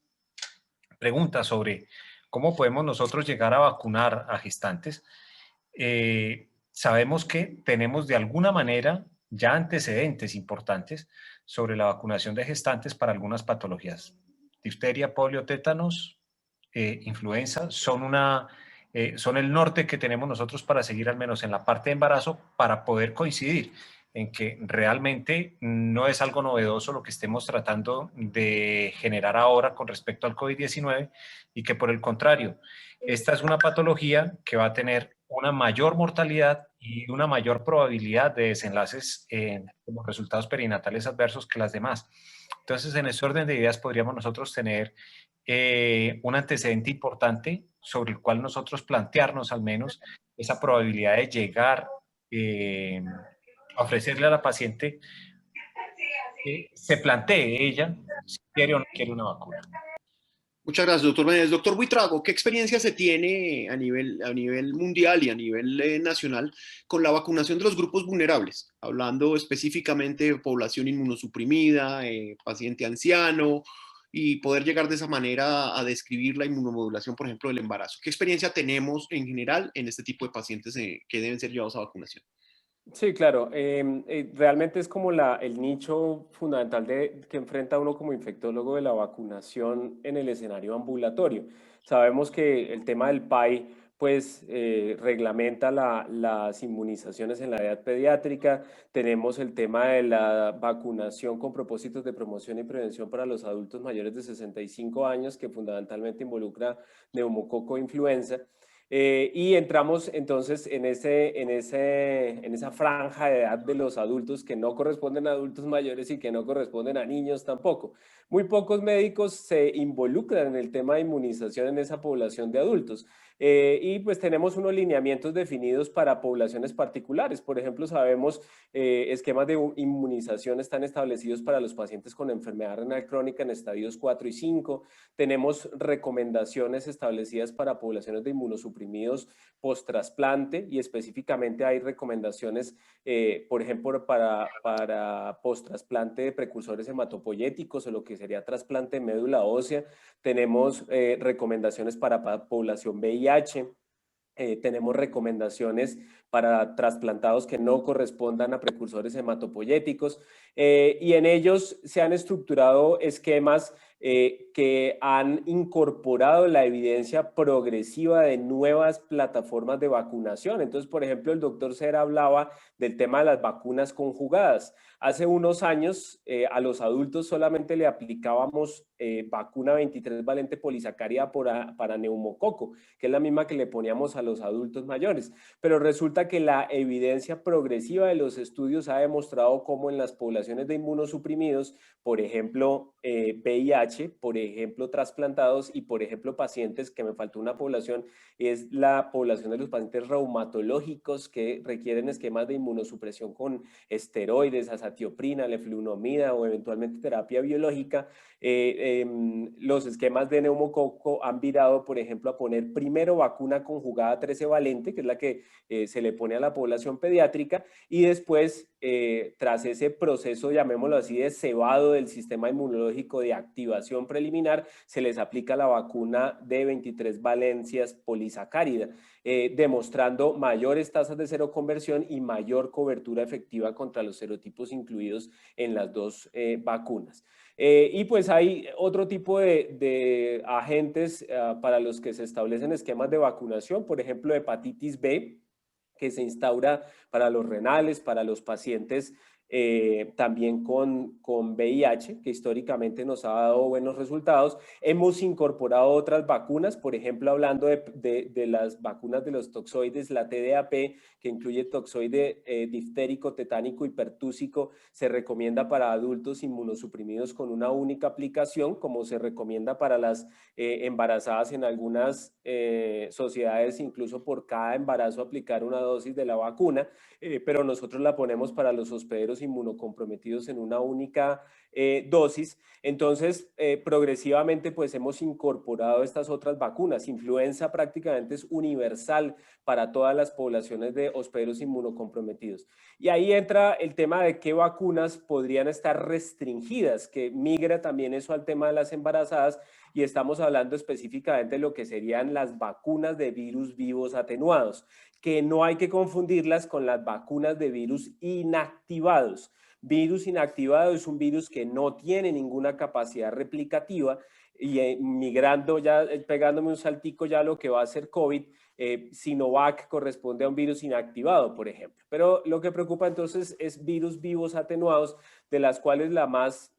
preguntas sobre cómo podemos nosotros llegar a vacunar a gestantes, sabemos que tenemos de alguna manera ya antecedentes importantes sobre la vacunación de gestantes para algunas patologías. Difteria, polio, tétanos, influenza, son el norte que tenemos nosotros para seguir al menos en la parte de embarazo para poder coincidir en que realmente no es algo novedoso lo que estemos tratando de generar ahora con respecto al COVID-19 y que por el contrario, esta es una patología que va a tener una mayor mortalidad y una mayor probabilidad de desenlaces como resultados perinatales adversos que las demás. Entonces, en ese orden de ideas podríamos nosotros tener un antecedente importante sobre el cual nosotros plantearnos al menos esa probabilidad de llegar a ofrecerle a la paciente que se plantee ella si quiere o no quiere una vacuna.
Muchas gracias, doctor Méndez. Doctor Buitrago, ¿qué experiencia se tiene a nivel mundial y a nivel nacional con la vacunación de los grupos vulnerables? Hablando específicamente de población inmunosuprimida, paciente anciano, y poder llegar de esa manera a describir la inmunomodulación, por ejemplo, del embarazo. ¿Qué experiencia tenemos en general en este tipo de pacientes que deben ser llevados a vacunación?
Sí, claro. Realmente es como el nicho fundamental que enfrenta uno como infectólogo de la vacunación en el escenario ambulatorio. Sabemos que el tema del PAI pues reglamenta las inmunizaciones en la edad pediátrica. Tenemos el tema de la vacunación con propósitos de promoción y prevención para los adultos mayores de 65 años, que fundamentalmente involucra neumococo e influenza. Y entramos entonces en esa franja de edad de los adultos que no corresponden a adultos mayores y que no corresponden a niños tampoco. Muy pocos médicos se involucran en el tema de inmunización en esa población de adultos. Y pues tenemos unos lineamientos definidos para poblaciones particulares. Por ejemplo, sabemos esquemas de inmunización están establecidos para los pacientes con enfermedad renal crónica en estadios 4 y 5. Tenemos recomendaciones establecidas para poblaciones de inmunosuprimidos post-trasplante y específicamente hay recomendaciones, por ejemplo, para post-trasplante de precursores hematopoyéticos o lo que sería trasplante de médula ósea. Tenemos recomendaciones para población VIH. Tenemos recomendaciones para trasplantados que no correspondan a precursores hematopoyéticos y en ellos se han estructurado esquemas que han incorporado la evidencia progresiva de nuevas plataformas de vacunación. Entonces, por ejemplo, el doctor Cera hablaba del tema de las vacunas conjugadas. Hace unos años a los adultos solamente le aplicábamos vacuna 23 valente polisacárida para neumococo, que es la misma que le poníamos a los adultos mayores. Pero resulta que la evidencia progresiva de los estudios ha demostrado cómo en las poblaciones de inmunosuprimidos, por ejemplo, VIH, por ejemplo, trasplantados y, por ejemplo, pacientes, que me faltó una población, es la población de los pacientes reumatológicos que requieren esquemas de inmunosupresión con esteroides, azatioprina, leflunomida o eventualmente terapia biológica. Los esquemas de neumococo han virado, por ejemplo, a poner primero vacuna conjugada 13 valente, que es la que se le pone a la población pediátrica, y después, tras ese proceso, llamémoslo así, de cebado del sistema inmunológico de activación preliminar, se les aplica la vacuna de 23 valencias polisacárida, demostrando mayores tasas de seroconversión y mayor cobertura efectiva contra los serotipos incluidos en las dos vacunas. Y pues hay otro tipo de agentes para los que se establecen esquemas de vacunación, por ejemplo, hepatitis B, que se instaura para los renales, para los pacientes también con VIH, que históricamente nos ha dado buenos resultados. Hemos incorporado otras vacunas, por ejemplo, hablando de las vacunas de los toxoides, la TDAP, que incluye toxoide diftérico, tetánico y pertúsico, se recomienda para adultos inmunosuprimidos con una única aplicación, como se recomienda para las embarazadas en algunas sociedades, incluso por cada embarazo aplicar una dosis de la vacuna, pero nosotros la ponemos para los hospederos inmunocomprometidos en una única dosis. Entonces, progresivamente pues hemos incorporado estas otras vacunas. Influenza prácticamente es universal para todas las poblaciones de hospederos inmunocomprometidos. Y ahí entra el tema de qué vacunas podrían estar restringidas, que migra también eso al tema de las embarazadas, y estamos hablando específicamente de lo que serían las vacunas de virus vivos atenuados, que no hay que confundirlas con las vacunas de virus inactivados. Virus inactivado es un virus que no tiene ninguna capacidad replicativa, y migrando ya, pegándome un saltico ya a lo que va a ser COVID, Sinovac corresponde a un virus inactivado, por ejemplo. Pero lo que preocupa entonces es virus vivos atenuados, de las cuales la más,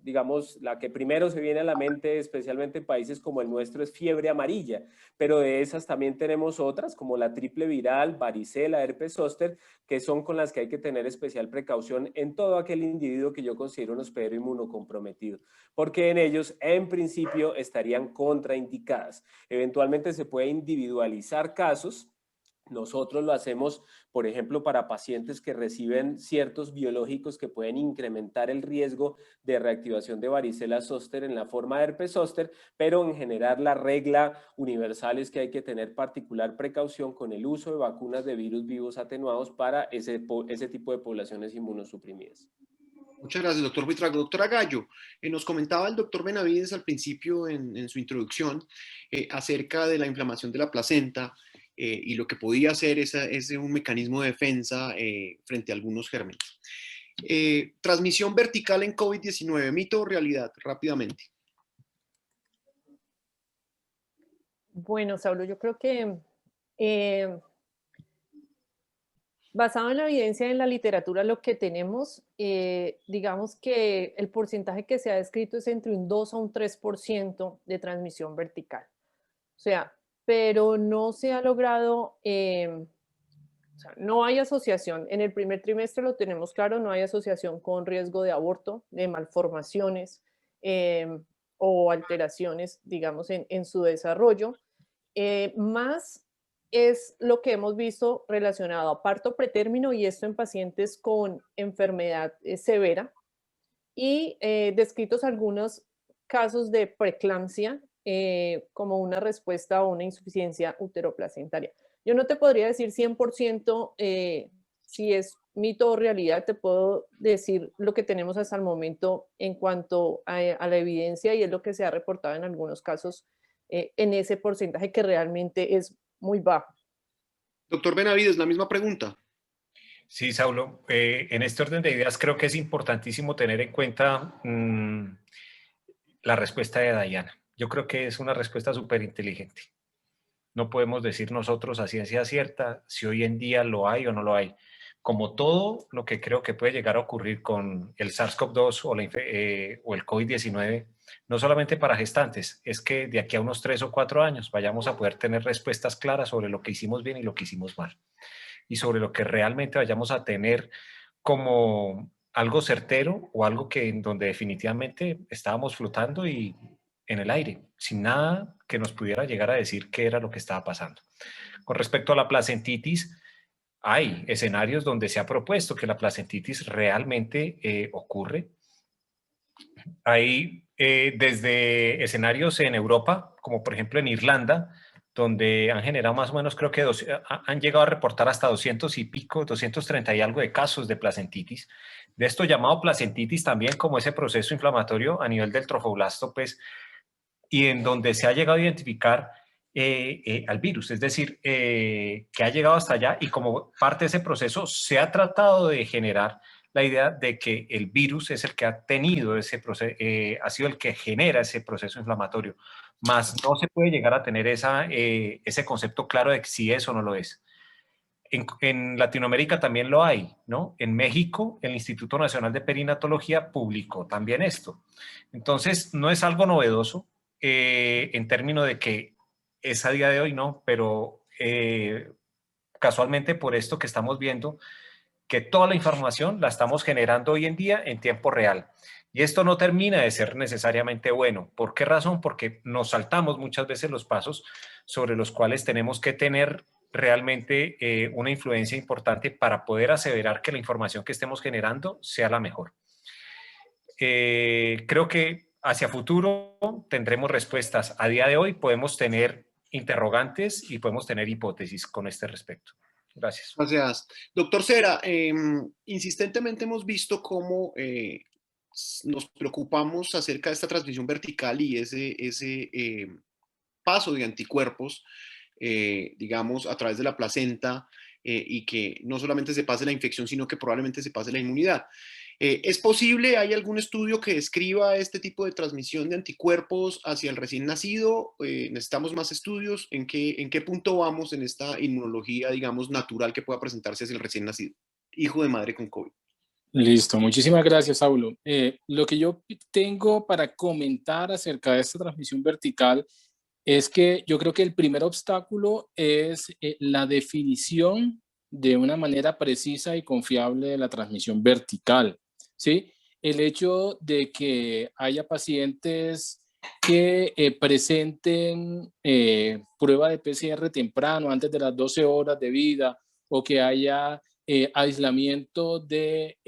digamos, la que primero se viene a la mente, especialmente en países como el nuestro, es fiebre amarilla, pero de esas también tenemos otras, como la triple viral, varicela, herpes zóster, que son con las que hay que tener especial precaución en todo aquel individuo que yo considero un hospedero inmunocomprometido, porque en ellos, en principio, estarían contraindicadas. Eventualmente se puede individualizar casos. Nosotros lo hacemos, por ejemplo, para pacientes que reciben ciertos biológicos que pueden incrementar el riesgo de reactivación de varicela zóster en la forma de herpes zóster, pero en general la regla universal es que hay que tener particular precaución con el uso de vacunas de virus vivos atenuados para ese tipo de poblaciones inmunosuprimidas.
Muchas gracias, doctor Buitrago. Doctora Gallo, nos comentaba el doctor Benavides al principio en su introducción acerca de la inflamación de la placenta y lo que podía hacer es un mecanismo de defensa frente a algunos gérmenes. Transmisión vertical en COVID-19, ¿mito o realidad? Rápidamente.
Bueno, Saulo, yo creo que basado en la evidencia en la literatura, lo que tenemos, digamos que el porcentaje que se ha descrito es entre un 2 a un 3% de transmisión vertical. O sea, pero no se ha logrado, o sea, no hay asociación. En el primer trimestre lo tenemos claro, no hay asociación con riesgo de aborto, de malformaciones o alteraciones, digamos, en su desarrollo. Más es lo que hemos visto relacionado a parto pretérmino, y esto en pacientes con enfermedad severa, y descritos algunos casos de preeclampsia como una respuesta a una insuficiencia uteroplacentaria. Yo no te podría decir 100% si es mito o realidad, te puedo decir lo que tenemos hasta el momento en cuanto a la evidencia, y es lo que se ha reportado en algunos casos en ese porcentaje que realmente es muy bajo.
Doctor Benavides, la misma pregunta.
Sí, Saulo, en este orden de ideas creo que es importantísimo tener en cuenta la respuesta de Diana. Yo creo que es una respuesta súper inteligente. No podemos decir nosotros a ciencia cierta si hoy en día lo hay o no lo hay. Como todo lo que creo que puede llegar a ocurrir con el SARS-CoV-2 o el COVID-19, no solamente para gestantes, es que de aquí a unos 3 o 4 años vayamos a poder tener respuestas claras sobre lo que hicimos bien y lo que hicimos mal. Y sobre lo que realmente vayamos a tener como algo certero o algo que en donde definitivamente estábamos flotando y en el aire, sin nada que nos pudiera llegar a decir qué era lo que estaba pasando. Con respecto a la placentitis, hay escenarios donde se ha propuesto que la placentitis realmente ocurre. Hay desde escenarios en Europa, como por ejemplo en Irlanda, donde han generado más o menos, creo que han llegado a reportar hasta 200 y pico, 230 y algo de casos de placentitis. De esto llamado placentitis también como ese proceso inflamatorio a nivel del trofoblasto, pues, y en donde se ha llegado a identificar al virus, es decir, que ha llegado hasta allá y como parte de ese proceso se ha tratado de generar la idea de que el virus es el que ha tenido ese proceso, ha sido el que genera ese proceso inflamatorio, más no se puede llegar a tener ese concepto claro de si es o no lo es. En Latinoamérica también lo hay, ¿no? En México, el Instituto Nacional de Perinatología publicó también esto. Entonces, no es algo novedoso en términos de que es a día de hoy, ¿no? Pero casualmente por esto que estamos viendo, que toda la información la estamos generando hoy en día en tiempo real. Y esto no termina de ser necesariamente bueno. ¿Por qué razón? Porque nos saltamos muchas veces los pasos sobre los cuales tenemos que tener realmente una influencia importante para poder aseverar que la información que estemos generando sea la mejor. Creo que hacia futuro tendremos respuestas. A día de hoy podemos tener interrogantes y podemos tener hipótesis con este respecto. Gracias.
Gracias. Doctor Cera, insistentemente hemos visto cómo nos preocupamos acerca de esta transmisión vertical y ese paso de anticuerpos, digamos, a través de la placenta y que no solamente se pase la infección, sino que probablemente se pase la inmunidad. ¿Es posible, hay algún estudio que describa este tipo de transmisión de anticuerpos hacia el recién nacido? ¿Necesitamos más estudios? ¿En qué punto vamos en esta inmunología, digamos, natural que pueda presentarse hacia el recién nacido, hijo de madre con COVID?
Listo, muchísimas gracias, Saulo. Lo que yo tengo para comentar acerca de esta transmisión vertical es que yo creo que el primer obstáculo es la definición de una manera precisa y confiable de la transmisión vertical, ¿sí? El hecho de que haya pacientes que presenten prueba de PCR temprano, antes de las 12 horas de vida, o que haya aislamiento de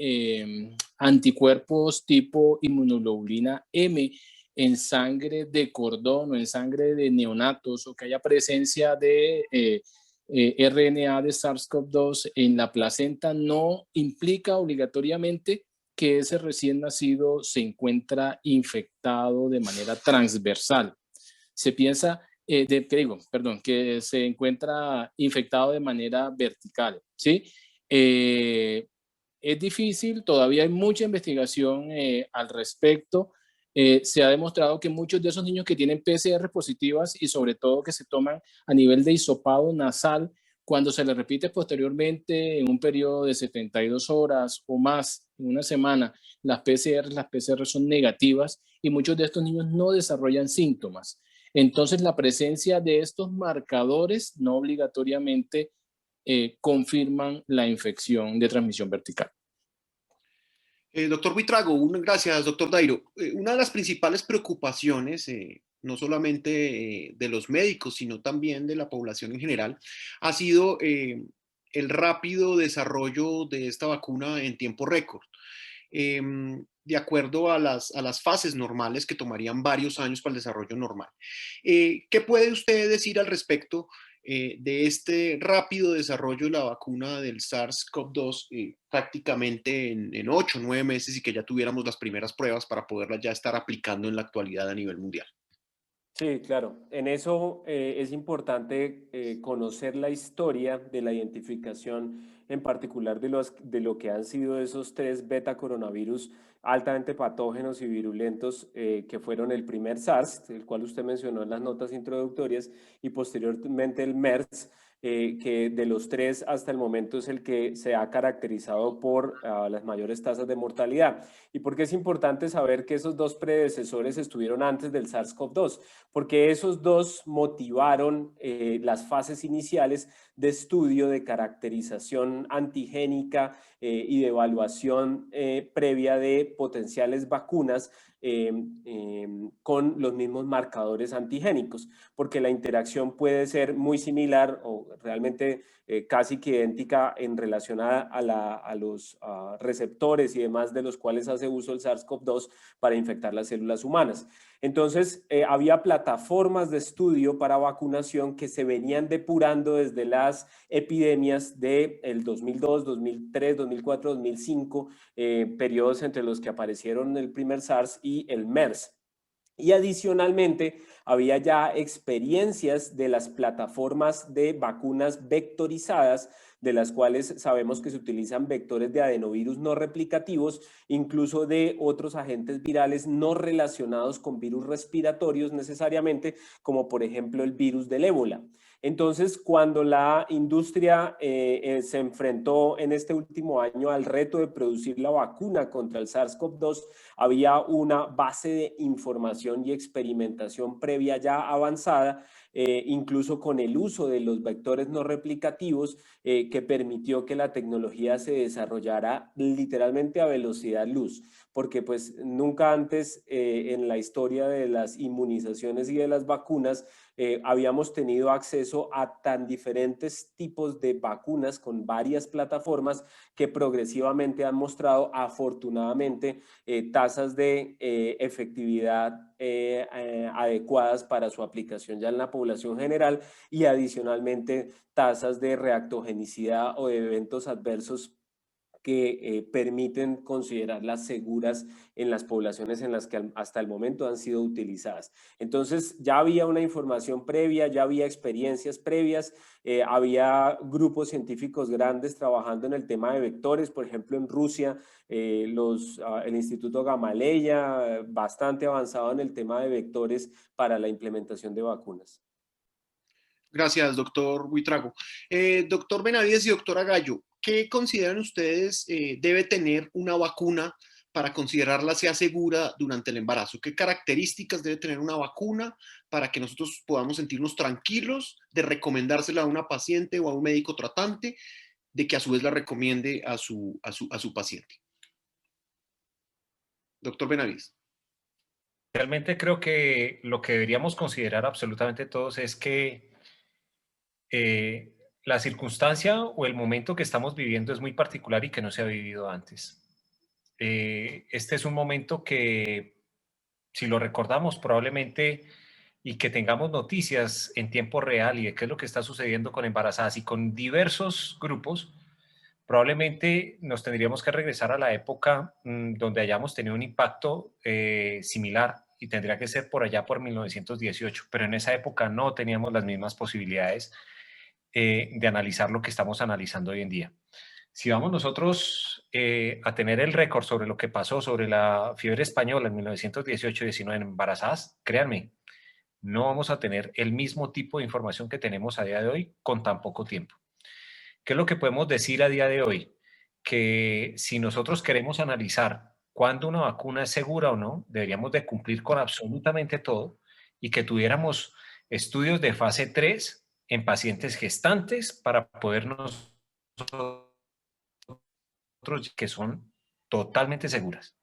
anticuerpos tipo inmunoglobulina M en sangre de cordón o en sangre de neonatos, o que haya presencia de RNA de SARS-CoV-2 en la placenta, no implica obligatoriamente que ese recién nacido se encuentra infectado de manera transversal. Se piensa, que se encuentra infectado de manera vertical, ¿sí? Es difícil, todavía hay mucha investigación al respecto. Se ha demostrado que muchos de esos niños que tienen PCR positivas y sobre todo que se toman a nivel de hisopado nasal, cuando se les repite posteriormente en un periodo de 72 horas o más, en una semana, las PCR son negativas y muchos de estos niños no desarrollan síntomas. Entonces, la presencia de estos marcadores no obligatoriamente confirman la infección de transmisión vertical.
Doctor Buitrago, gracias, doctor Dairo. Una de las principales preocupaciones, no solamente de los médicos, sino también de la población en general, ha sido el rápido desarrollo de esta vacuna en tiempo récord. De acuerdo a las fases normales que tomarían varios años para el desarrollo normal. ¿Qué puede usted decir al respecto de este rápido desarrollo de la vacuna del SARS-CoV-2 prácticamente en 8 o 9 meses y que ya tuviéramos las primeras pruebas para poderla ya estar aplicando en la actualidad a nivel mundial?
Sí, claro. En eso es importante conocer la historia de la identificación, en particular de lo que han sido esos 3 beta coronavirus altamente patógenos y virulentos que fueron el primer SARS, el cual usted mencionó en las notas introductorias, y posteriormente el MERS, que de los 3 hasta el momento es el que se ha caracterizado por las mayores tasas de mortalidad. ¿Y por qué es importante saber que esos 2 predecesores estuvieron antes del SARS-CoV-2? Porque esos 2 motivaron las fases iniciales de estudio, de caracterización antigénica y de evaluación previa de potenciales vacunas con los mismos marcadores antigénicos, porque la interacción puede ser muy similar o realmente casi que idéntica en relación a los receptores y demás de los cuales hace uso el SARS-CoV-2 para infectar las células humanas. Entonces, había plataformas de estudio para vacunación que se venían depurando desde las epidemias del 2002, 2003, 2004, 2005, periodos entre los que aparecieron el primer SARS y el MERS. Y adicionalmente, había ya experiencias de las plataformas de vacunas vectorizadas, de las cuales sabemos que se utilizan vectores de adenovirus no replicativos, incluso de otros agentes virales no relacionados con virus respiratorios necesariamente, como por ejemplo el virus del ébola. Entonces, cuando la industria se enfrentó en este último año al reto de producir la vacuna contra el SARS-CoV-2, había una base de información y experimentación previa ya avanzada, incluso con el uso de los vectores no replicativos, que permitió que la tecnología se desarrollara literalmente a velocidad luz, porque pues nunca antes en la historia de las inmunizaciones y de las vacunas habíamos tenido acceso a tan diferentes tipos de vacunas con varias plataformas que progresivamente han mostrado afortunadamente tasas de efectividad adecuadas para su aplicación ya en la población general, y adicionalmente tasas de reactogenicidad o de eventos adversos que permiten considerarlas seguras en las poblaciones en las que hasta el momento han sido utilizadas. Entonces ya había una información previa, ya había experiencias previas, había grupos científicos grandes trabajando en el tema de vectores, por ejemplo en Rusia, el Instituto Gamaleya, bastante avanzado en el tema de vectores para la implementación de vacunas.
Gracias, doctor Buitrago. Doctor Benavides y doctora Gallo, ¿qué consideran ustedes debe tener una vacuna para considerarla sea segura durante el embarazo? ¿Qué características debe tener una vacuna para que nosotros podamos sentirnos tranquilos de recomendársela a una paciente o a un médico tratante, de que a su vez la recomiende a su paciente? Doctor Benavides.
Realmente creo que lo que deberíamos considerar absolutamente todos es que la circunstancia o el momento que estamos viviendo es muy particular y que no se ha vivido antes. Este es un momento que, si lo recordamos probablemente, y que tengamos noticias en tiempo real y de qué es lo que está sucediendo con embarazadas y con diversos grupos, probablemente nos tendríamos que regresar a la época donde hayamos tenido un impacto similar, y tendría que ser por allá por 1918, pero en esa época no teníamos las mismas posibilidades de analizar lo que estamos analizando hoy en día. Si vamos nosotros a tener el récord sobre lo que pasó sobre la fiebre española en 1918-19 en embarazadas, créanme, no vamos a tener el mismo tipo de información que tenemos a día de hoy con tan poco tiempo. ¿Qué es lo que podemos decir a día de hoy? Que si nosotros queremos analizar cuándo una vacuna es segura o no, deberíamos de cumplir con absolutamente todo, y que tuviéramos estudios de fase 3 en pacientes gestantes para poder nosotros que son totalmente seguras.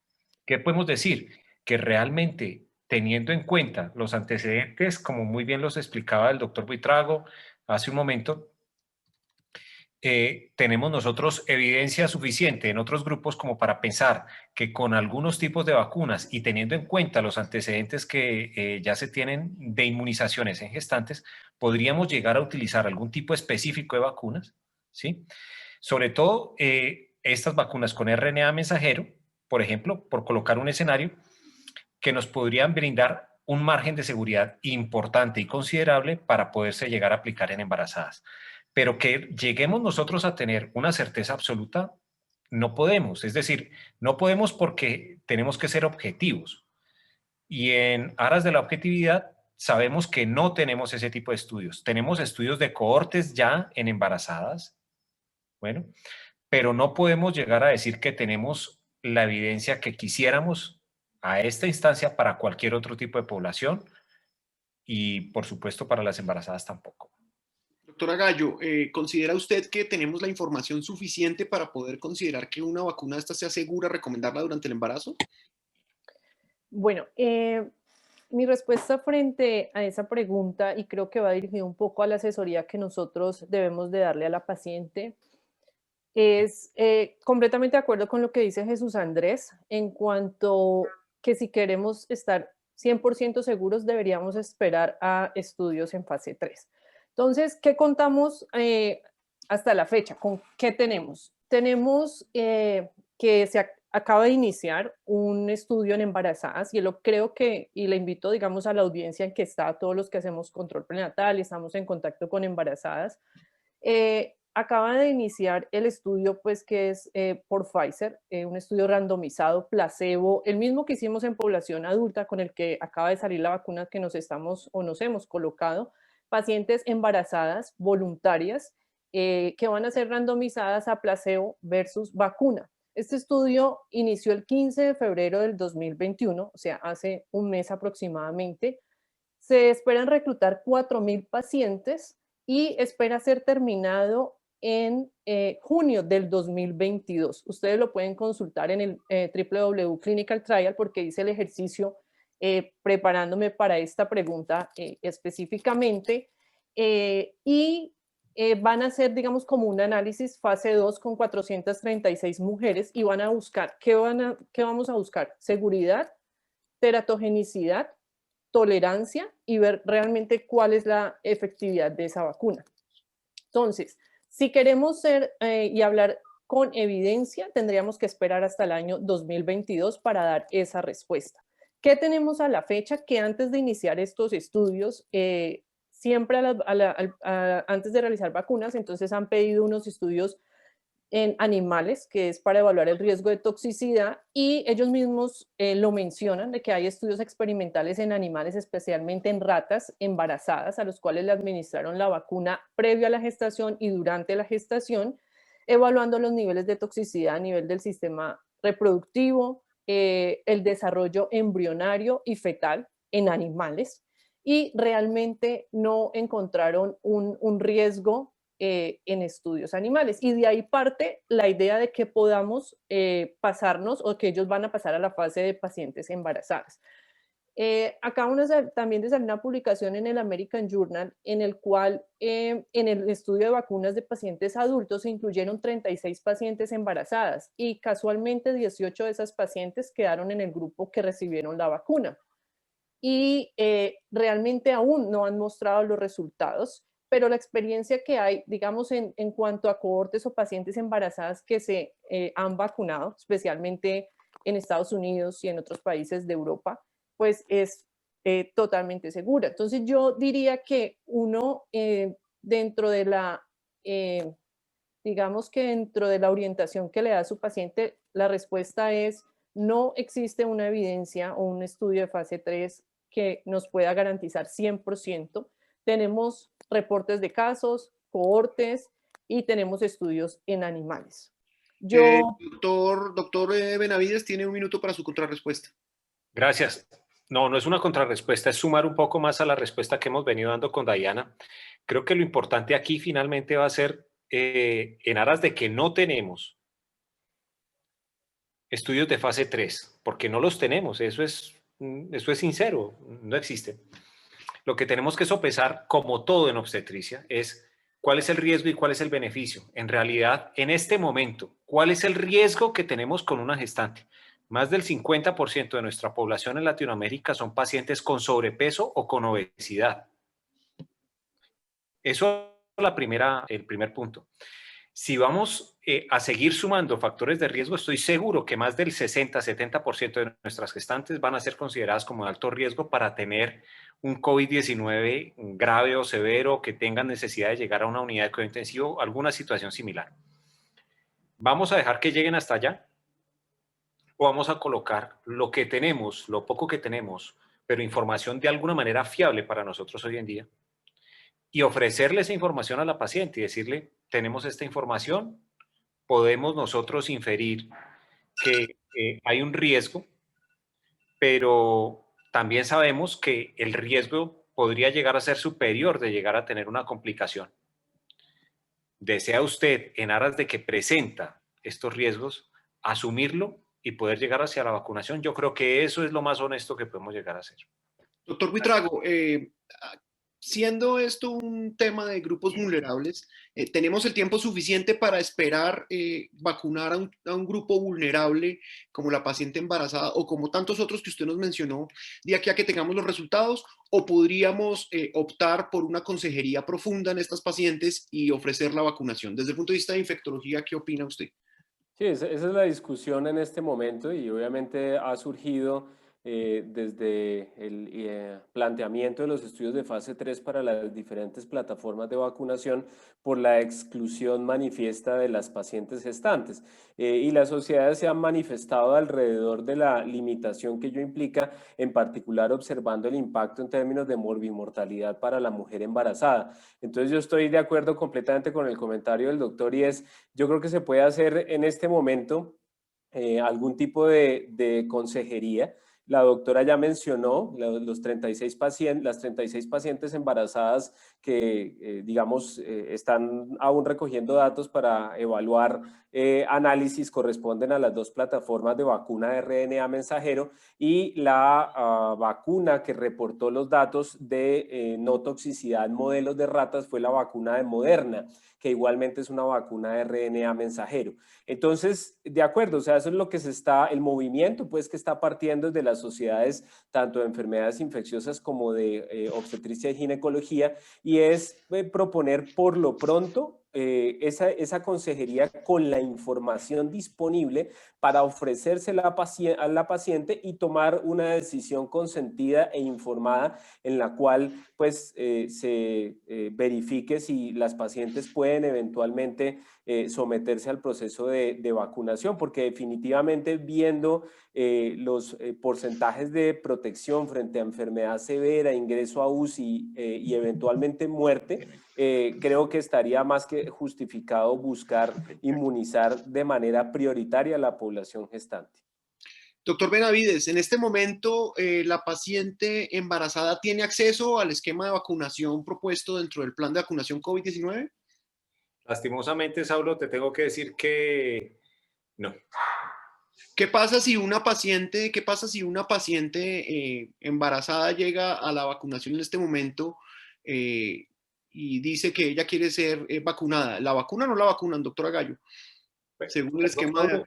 ¿Qué podemos decir? Que realmente, teniendo en cuenta los antecedentes, como muy bien los explicaba el doctor Buitrago hace un momento, tenemos nosotros evidencia suficiente en otros grupos como para pensar que con algunos tipos de vacunas y teniendo en cuenta los antecedentes que ya se tienen de inmunizaciones en gestantes, podríamos llegar a utilizar algún tipo específico de vacunas, ¿sí? Sobre todo estas vacunas con RNA mensajero, por ejemplo, por colocar un escenario, que nos podrían brindar un margen de seguridad importante y considerable para poderse llegar a aplicar en embarazadas. Pero que lleguemos nosotros a tener una certeza absoluta, no podemos. Es decir, no podemos porque tenemos que ser objetivos. Y en aras de la objetividad, sabemos que no tenemos ese tipo de estudios. Tenemos estudios de cohortes ya en embarazadas, bueno, pero no podemos llegar a decir que tenemos la evidencia que quisiéramos a esta instancia para cualquier otro tipo de población y, por supuesto, para las embarazadas tampoco.
Doctora Gallo, ¿considera usted que tenemos la información suficiente para poder considerar que una vacuna esta sea segura recomendarla durante el embarazo?
Bueno, mi respuesta frente a esa pregunta, y creo que va dirigida un poco a la asesoría que nosotros debemos de darle a la paciente, es completamente de acuerdo con lo que dice Jesús Andrés, en cuanto que si queremos estar 100% seguros deberíamos esperar a estudios en fase 3. Entonces, ¿qué contamos hasta la fecha? ¿Con qué tenemos? Tenemos que se acaba de iniciar un estudio en embarazadas y creo que, y le invito, digamos, a la audiencia en que está, a todos los que hacemos control prenatal y estamos en contacto con embarazadas, acaba de iniciar el estudio, pues, que es por Pfizer, un estudio randomizado, placebo, el mismo que hicimos en población adulta, con el que acaba de salir la vacuna que nos hemos colocado, pacientes embarazadas voluntarias que van a ser randomizadas a placebo versus vacuna. Este estudio inició el 15 de febrero del 2021, o sea, hace un mes aproximadamente. Se esperan reclutar 4,000 pacientes y espera ser terminado en junio del 2022. Ustedes lo pueden consultar en el www.clinicaltrial porque hice el ejercicio preparándome para esta pregunta específicamente y van a hacer, digamos, como un análisis fase 2 con 436 mujeres y van a buscar, ¿qué vamos a buscar? Seguridad, teratogenicidad, tolerancia y ver realmente cuál es la efectividad de esa vacuna. Entonces, si queremos y hablar con evidencia, tendríamos que esperar hasta el año 2022 para dar esa respuesta. ¿Qué tenemos a la fecha? Que antes de iniciar estos estudios, siempre antes de realizar vacunas, entonces han pedido unos estudios en animales, que es para evaluar el riesgo de toxicidad, y ellos mismos lo mencionan, de que hay estudios experimentales en animales, especialmente en ratas embarazadas, a los cuales le administraron la vacuna previo a la gestación y durante la gestación, evaluando los niveles de toxicidad a nivel del sistema reproductivo, el desarrollo embrionario y fetal en animales, y realmente no encontraron un riesgo en estudios animales. Y de ahí parte la idea de que podamos pasarnos o que ellos van a pasar a la fase de pacientes embarazadas. Acabamos también de salir una publicación en el American Journal en el cual en el estudio de vacunas de pacientes adultos se incluyeron 36 pacientes embarazadas y casualmente 18 de esas pacientes quedaron en el grupo que recibieron la vacuna. Y realmente aún no han mostrado los resultados, pero la experiencia que hay, digamos, en cuanto a cohortes o pacientes embarazadas que se han vacunado, especialmente en Estados Unidos y en otros países de Europa, pues es totalmente segura. Entonces yo diría que uno dentro de la, digamos que dentro de la orientación que le da a su paciente, la respuesta es no existe una evidencia o un estudio de fase 3 que nos pueda garantizar 100%. Tenemos reportes de casos, cohortes y tenemos estudios en animales.
Doctor Benavides, tiene un minuto para su contrarrespuesta.
Gracias. No es una contrarrespuesta, es sumar un poco más a la respuesta que hemos venido dando con Diana. Creo que lo importante aquí finalmente va a ser, en aras de que no tenemos estudios de fase 3, porque no los tenemos, eso es sincero, no existen. Lo que tenemos que sopesar, como todo en obstetricia, es cuál es el riesgo y cuál es el beneficio. En realidad, en este momento, ¿cuál es el riesgo que tenemos con una gestante? Más del 50% de nuestra población en Latinoamérica son pacientes con sobrepeso o con obesidad. Eso es el primer punto. Si vamos a seguir sumando factores de riesgo, estoy seguro que más del 60-70% de nuestras gestantes van a ser consideradas como de alto riesgo para tener un COVID-19 grave o severo, que tengan necesidad de llegar a una unidad de cuidado intensivo, alguna situación similar. ¿Vamos a dejar que lleguen hasta allá? ¿O vamos a colocar lo que tenemos, lo poco que tenemos, pero información de alguna manera fiable para nosotros hoy en día, y ofrecerle esa información a la paciente y decirle, tenemos esta información, podemos nosotros inferir que hay un riesgo, pero también sabemos que el riesgo podría llegar a ser superior de llegar a tener una complicación? ¿Desea usted, en aras de que presenta estos riesgos, asumirlo y poder llegar hacia la vacunación? Yo creo que eso es lo más honesto que podemos llegar a hacer.
Doctor Buitrago, siendo esto un tema de grupos vulnerables, ¿tenemos el tiempo suficiente para esperar vacunar a un grupo vulnerable como la paciente embarazada o como tantos otros que usted nos mencionó de aquí a que tengamos los resultados? ¿O podríamos optar por una consejería profunda en estas pacientes y ofrecer la vacunación? Desde el punto de vista de infectología, ¿qué opina usted?
Sí, esa es la discusión en este momento y obviamente ha surgido desde el planteamiento de los estudios de fase 3 para las diferentes plataformas de vacunación por la exclusión manifiesta de las pacientes gestantes. Y las sociedades se han manifestado alrededor de la limitación que ello implica, en particular observando el impacto en términos de morbimortalidad para la mujer embarazada. Entonces yo estoy de acuerdo completamente con el comentario del doctor y yo creo que se puede hacer en este momento algún tipo de consejería. La doctora ya mencionó las 36 pacientes embarazadas que, digamos, están aún recogiendo datos para evaluar análisis, corresponden a las dos plataformas de vacuna de RNA mensajero y la vacuna que reportó los datos de no toxicidad en modelos de ratas fue la vacuna de Moderna, que igualmente es una vacuna de RNA mensajero. Entonces, de acuerdo, o sea, eso es lo que el movimiento pues que está partiendo desde las sociedades tanto de enfermedades infecciosas como de obstetricia y ginecología, y es proponer por lo pronto esa consejería con la información disponible para ofrecérsela a la paciente y tomar una decisión consentida e informada en la cual pues se verifique si las pacientes pueden eventualmente someterse al proceso de vacunación, porque definitivamente viendo los porcentajes de protección frente a enfermedad severa, ingreso a UCI y eventualmente muerte, creo que estaría más que justificado buscar inmunizar de manera prioritaria a la población gestante.
Doctor Benavides, en este momento la paciente embarazada tiene acceso al esquema de vacunación propuesto dentro del plan de vacunación COVID-19.
Lastimosamente, Saulo, te tengo que decir que no.
¿Qué pasa si una paciente embarazada llega a la vacunación en este momento y dice que ella quiere ser vacunada? ¿La vacunan o no la vacunan, doctora Gallo? Según el esquema de...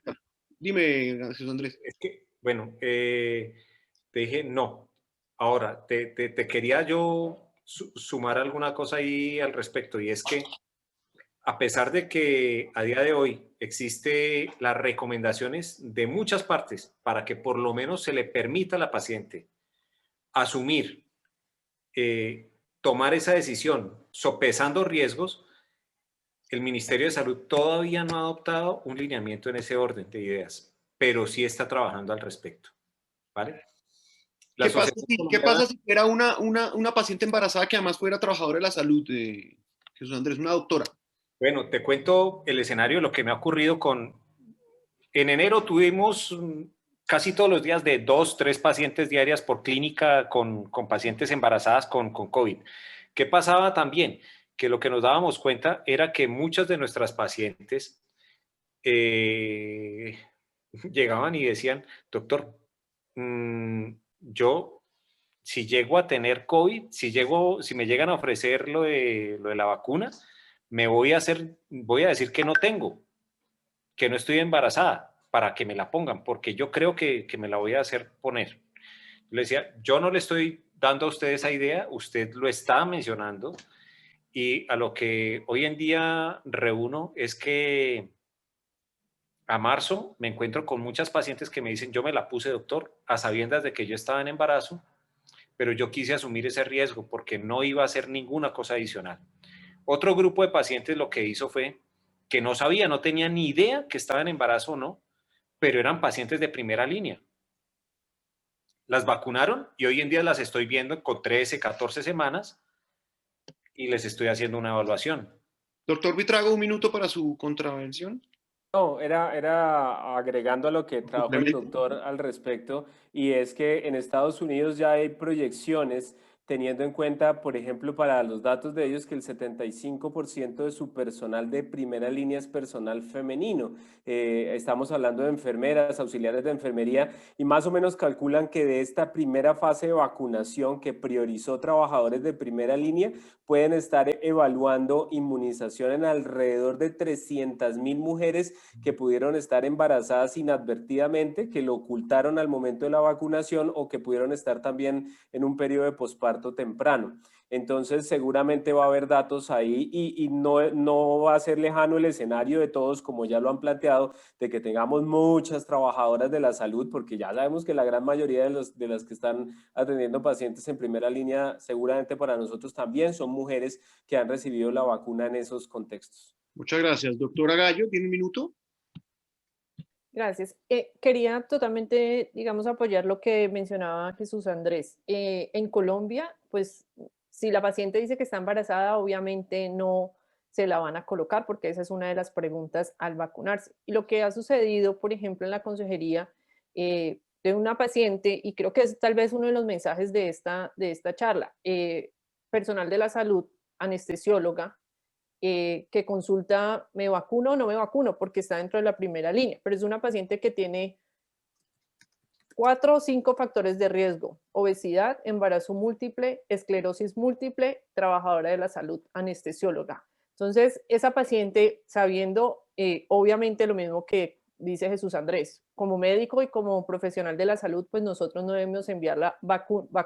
Dime, Jesús Andrés.
Es que, bueno, te dije no. Ahora, te quería yo sumar alguna cosa ahí al respecto, y es que a pesar de que a día de hoy existe las recomendaciones de muchas partes para que por lo menos se le permita a la paciente asumir, tomar esa decisión sopesando riesgos, el Ministerio de Salud todavía no ha adoptado un lineamiento en ese orden de ideas, pero sí está trabajando al respecto, ¿vale?
¿Qué pasa si fuera una paciente embarazada que además fuera trabajadora de la salud, Jesús Andrés, una doctora?
Bueno, te cuento el escenario de lo que me ha ocurrido En enero tuvimos casi todos los días de 2, 3 pacientes diarias por clínica con pacientes embarazadas con COVID. ¿Qué pasaba también? Que lo que nos dábamos cuenta era que muchas de nuestras pacientes llegaban y decían, doctor, yo si llego a tener COVID, si me llegan a ofrecer lo de la vacuna, voy a decir que no tengo, que no estoy embarazada, para que me la pongan, porque yo creo que me la voy a hacer poner. Le decía, yo no le estoy dando a usted esa idea, usted lo está mencionando, Y a lo que hoy en día reúno es que a marzo me encuentro con muchas pacientes que me dicen, yo me la puse, doctor, a sabiendas de que yo estaba en embarazo, pero yo quise asumir ese riesgo porque no iba a hacer ninguna cosa adicional. Otro grupo de pacientes lo que hizo fue que no sabía, no tenía ni idea que estaba en embarazo o no, pero eran pacientes de primera línea. Las vacunaron y hoy en día las estoy viendo con 13, 14 semanas y les estoy haciendo una evaluación.
Doctor Vitrago, un minuto para su contravención.
No, era agregando a lo que trajo el
Complemento.
doctor al respecto, y es que en Estados Unidos ya hay proyecciones teniendo en cuenta, por ejemplo, para los datos de ellos, que el 75% de su personal de primera línea es personal femenino. Estamos hablando de enfermeras, auxiliares de enfermería, y más o menos calculan que de esta primera fase de vacunación que priorizó trabajadores de primera línea, pueden estar evaluando inmunización en alrededor de 300.000 mujeres que pudieron estar embarazadas inadvertidamente, que lo ocultaron al momento de la vacunación o que pudieron estar también en un periodo de posparto temprano. Entonces seguramente va a haber datos ahí y no va a ser lejano el escenario de todos, como ya lo han planteado, de que tengamos muchas trabajadoras de la salud, porque ya sabemos que la gran mayoría de las que están atendiendo pacientes en primera línea, seguramente para nosotros también son mujeres que han recibido la vacuna en esos contextos.
Muchas gracias. Doctora Gallo, ¿tiene un minuto?
Gracias. Quería totalmente, digamos, apoyar lo que mencionaba Jesús Andrés. En Colombia, pues, si la paciente dice que está embarazada, obviamente no se la van a colocar porque esa es una de las preguntas al vacunarse. Y lo que ha sucedido, por ejemplo, en la consejería de una paciente, y creo que es tal vez uno de los mensajes de esta charla, personal de la salud, anestesióloga, que consulta, ¿me vacuno o no me vacuno? Porque está dentro de la primera línea, pero es una paciente que tiene 4 o 5 factores de riesgo: obesidad, embarazo múltiple, esclerosis múltiple, trabajadora de la salud, anestesióloga. Entonces, esa paciente, sabiendo obviamente lo mismo que dice Jesús Andrés, como médico y como profesional de la salud, pues nosotros no debemos enviarla,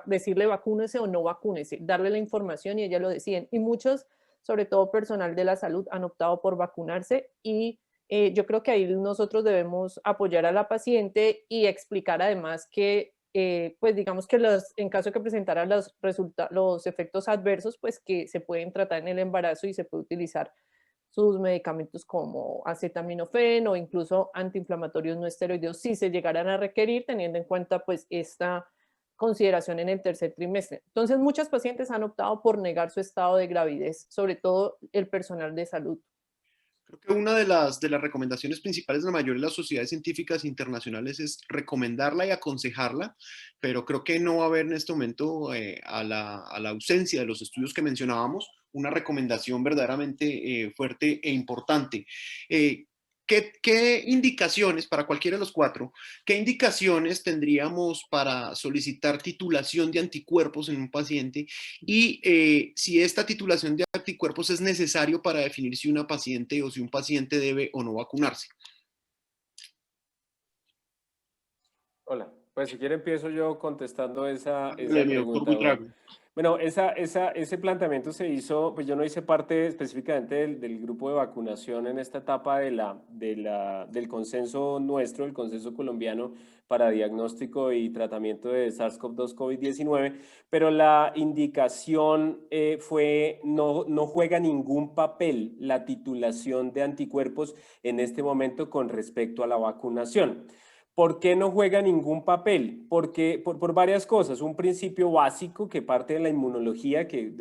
decirle vacúnese o no vacúnese, darle la información y ella lo deciden. Y muchos, sobre todo personal de la salud, han optado por vacunarse y yo creo que ahí nosotros debemos apoyar a la paciente y explicar además que, pues digamos que en caso de que presentara los efectos adversos, pues que se pueden tratar en el embarazo y se puede utilizar sus medicamentos como acetaminofén o incluso antiinflamatorios no esteroideos si se llegaran a requerir, teniendo en cuenta pues esta consideración en el tercer trimestre. Entonces, muchas pacientes han optado por negar su estado de gravidez, sobre todo el personal de salud.
Creo que una de las recomendaciones principales de la mayoría de las sociedades científicas internacionales es recomendarla y aconsejarla, pero creo que no va a haber en este momento, a la ausencia de los estudios que mencionábamos, una recomendación verdaderamente fuerte e importante. ¿Qué indicaciones, para cualquiera de los cuatro, qué indicaciones tendríamos para solicitar titulación de anticuerpos en un paciente y si esta titulación de anticuerpos es necesario para definir si una paciente o si un paciente debe o no vacunarse?
Hola, pues si quiere empiezo yo contestando esa
Doctor
pregunta.
Buitrago.
Bueno, ese planteamiento se hizo, pues yo no hice parte específicamente del grupo de vacunación en esta etapa del consenso nuestro, el consenso colombiano para diagnóstico y tratamiento de SARS-CoV-2 COVID-19, pero la indicación fue no juega ningún papel la titulación de anticuerpos en este momento con respecto a la vacunación. ¿Por qué no juega ningún papel? Porque por varias cosas. Un principio básico que parte de la inmunología, que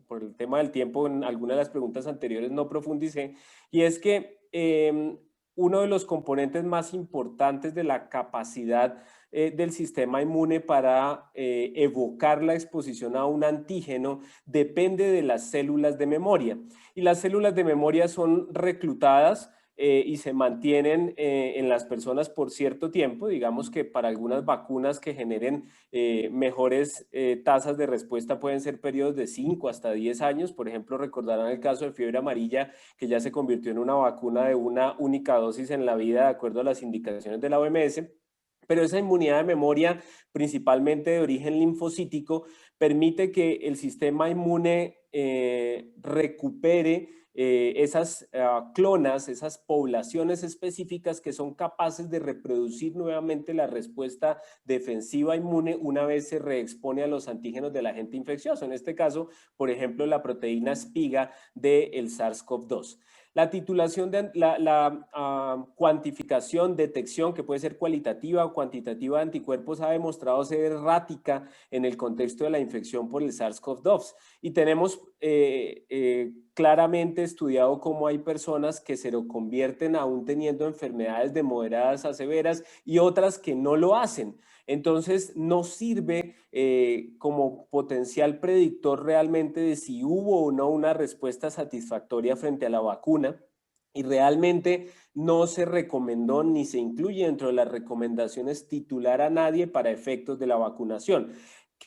por el tema del tiempo en algunas de las preguntas anteriores no profundicé, y es que uno de los componentes más importantes de la capacidad del sistema inmune para evocar la exposición a un antígeno depende de las células de memoria. Y las células de memoria son reclutadas y se mantienen en las personas por cierto tiempo. Digamos que para algunas vacunas que generen mejores tasas de respuesta pueden ser periodos de 5 hasta 10 años. Por ejemplo, recordarán el caso de fiebre amarilla, que ya se convirtió en una vacuna de una única dosis en la vida de acuerdo a las indicaciones de la OMS. Pero esa inmunidad de memoria, principalmente de origen linfocítico, permite que el sistema inmune recupere esas clonas, esas poblaciones específicas que son capaces de reproducir nuevamente la respuesta defensiva inmune una vez se reexpone a los antígenos del agente infeccioso. En este caso, por ejemplo, la proteína espiga del SARS-CoV-2. La titulación de la cuantificación, detección, que puede ser cualitativa o cuantitativa de anticuerpos, ha demostrado ser errática en el contexto de la infección por el SARS-CoV-2. Y tenemos claramente estudiado cómo hay personas que se lo convierten aún teniendo enfermedades de moderadas a severas y otras que no lo hacen. Entonces, no sirve como potencial predictor realmente de si hubo o no una respuesta satisfactoria frente a la vacuna. Y realmente no se recomendó ni se incluye dentro de las recomendaciones titular a nadie para efectos de la vacunación.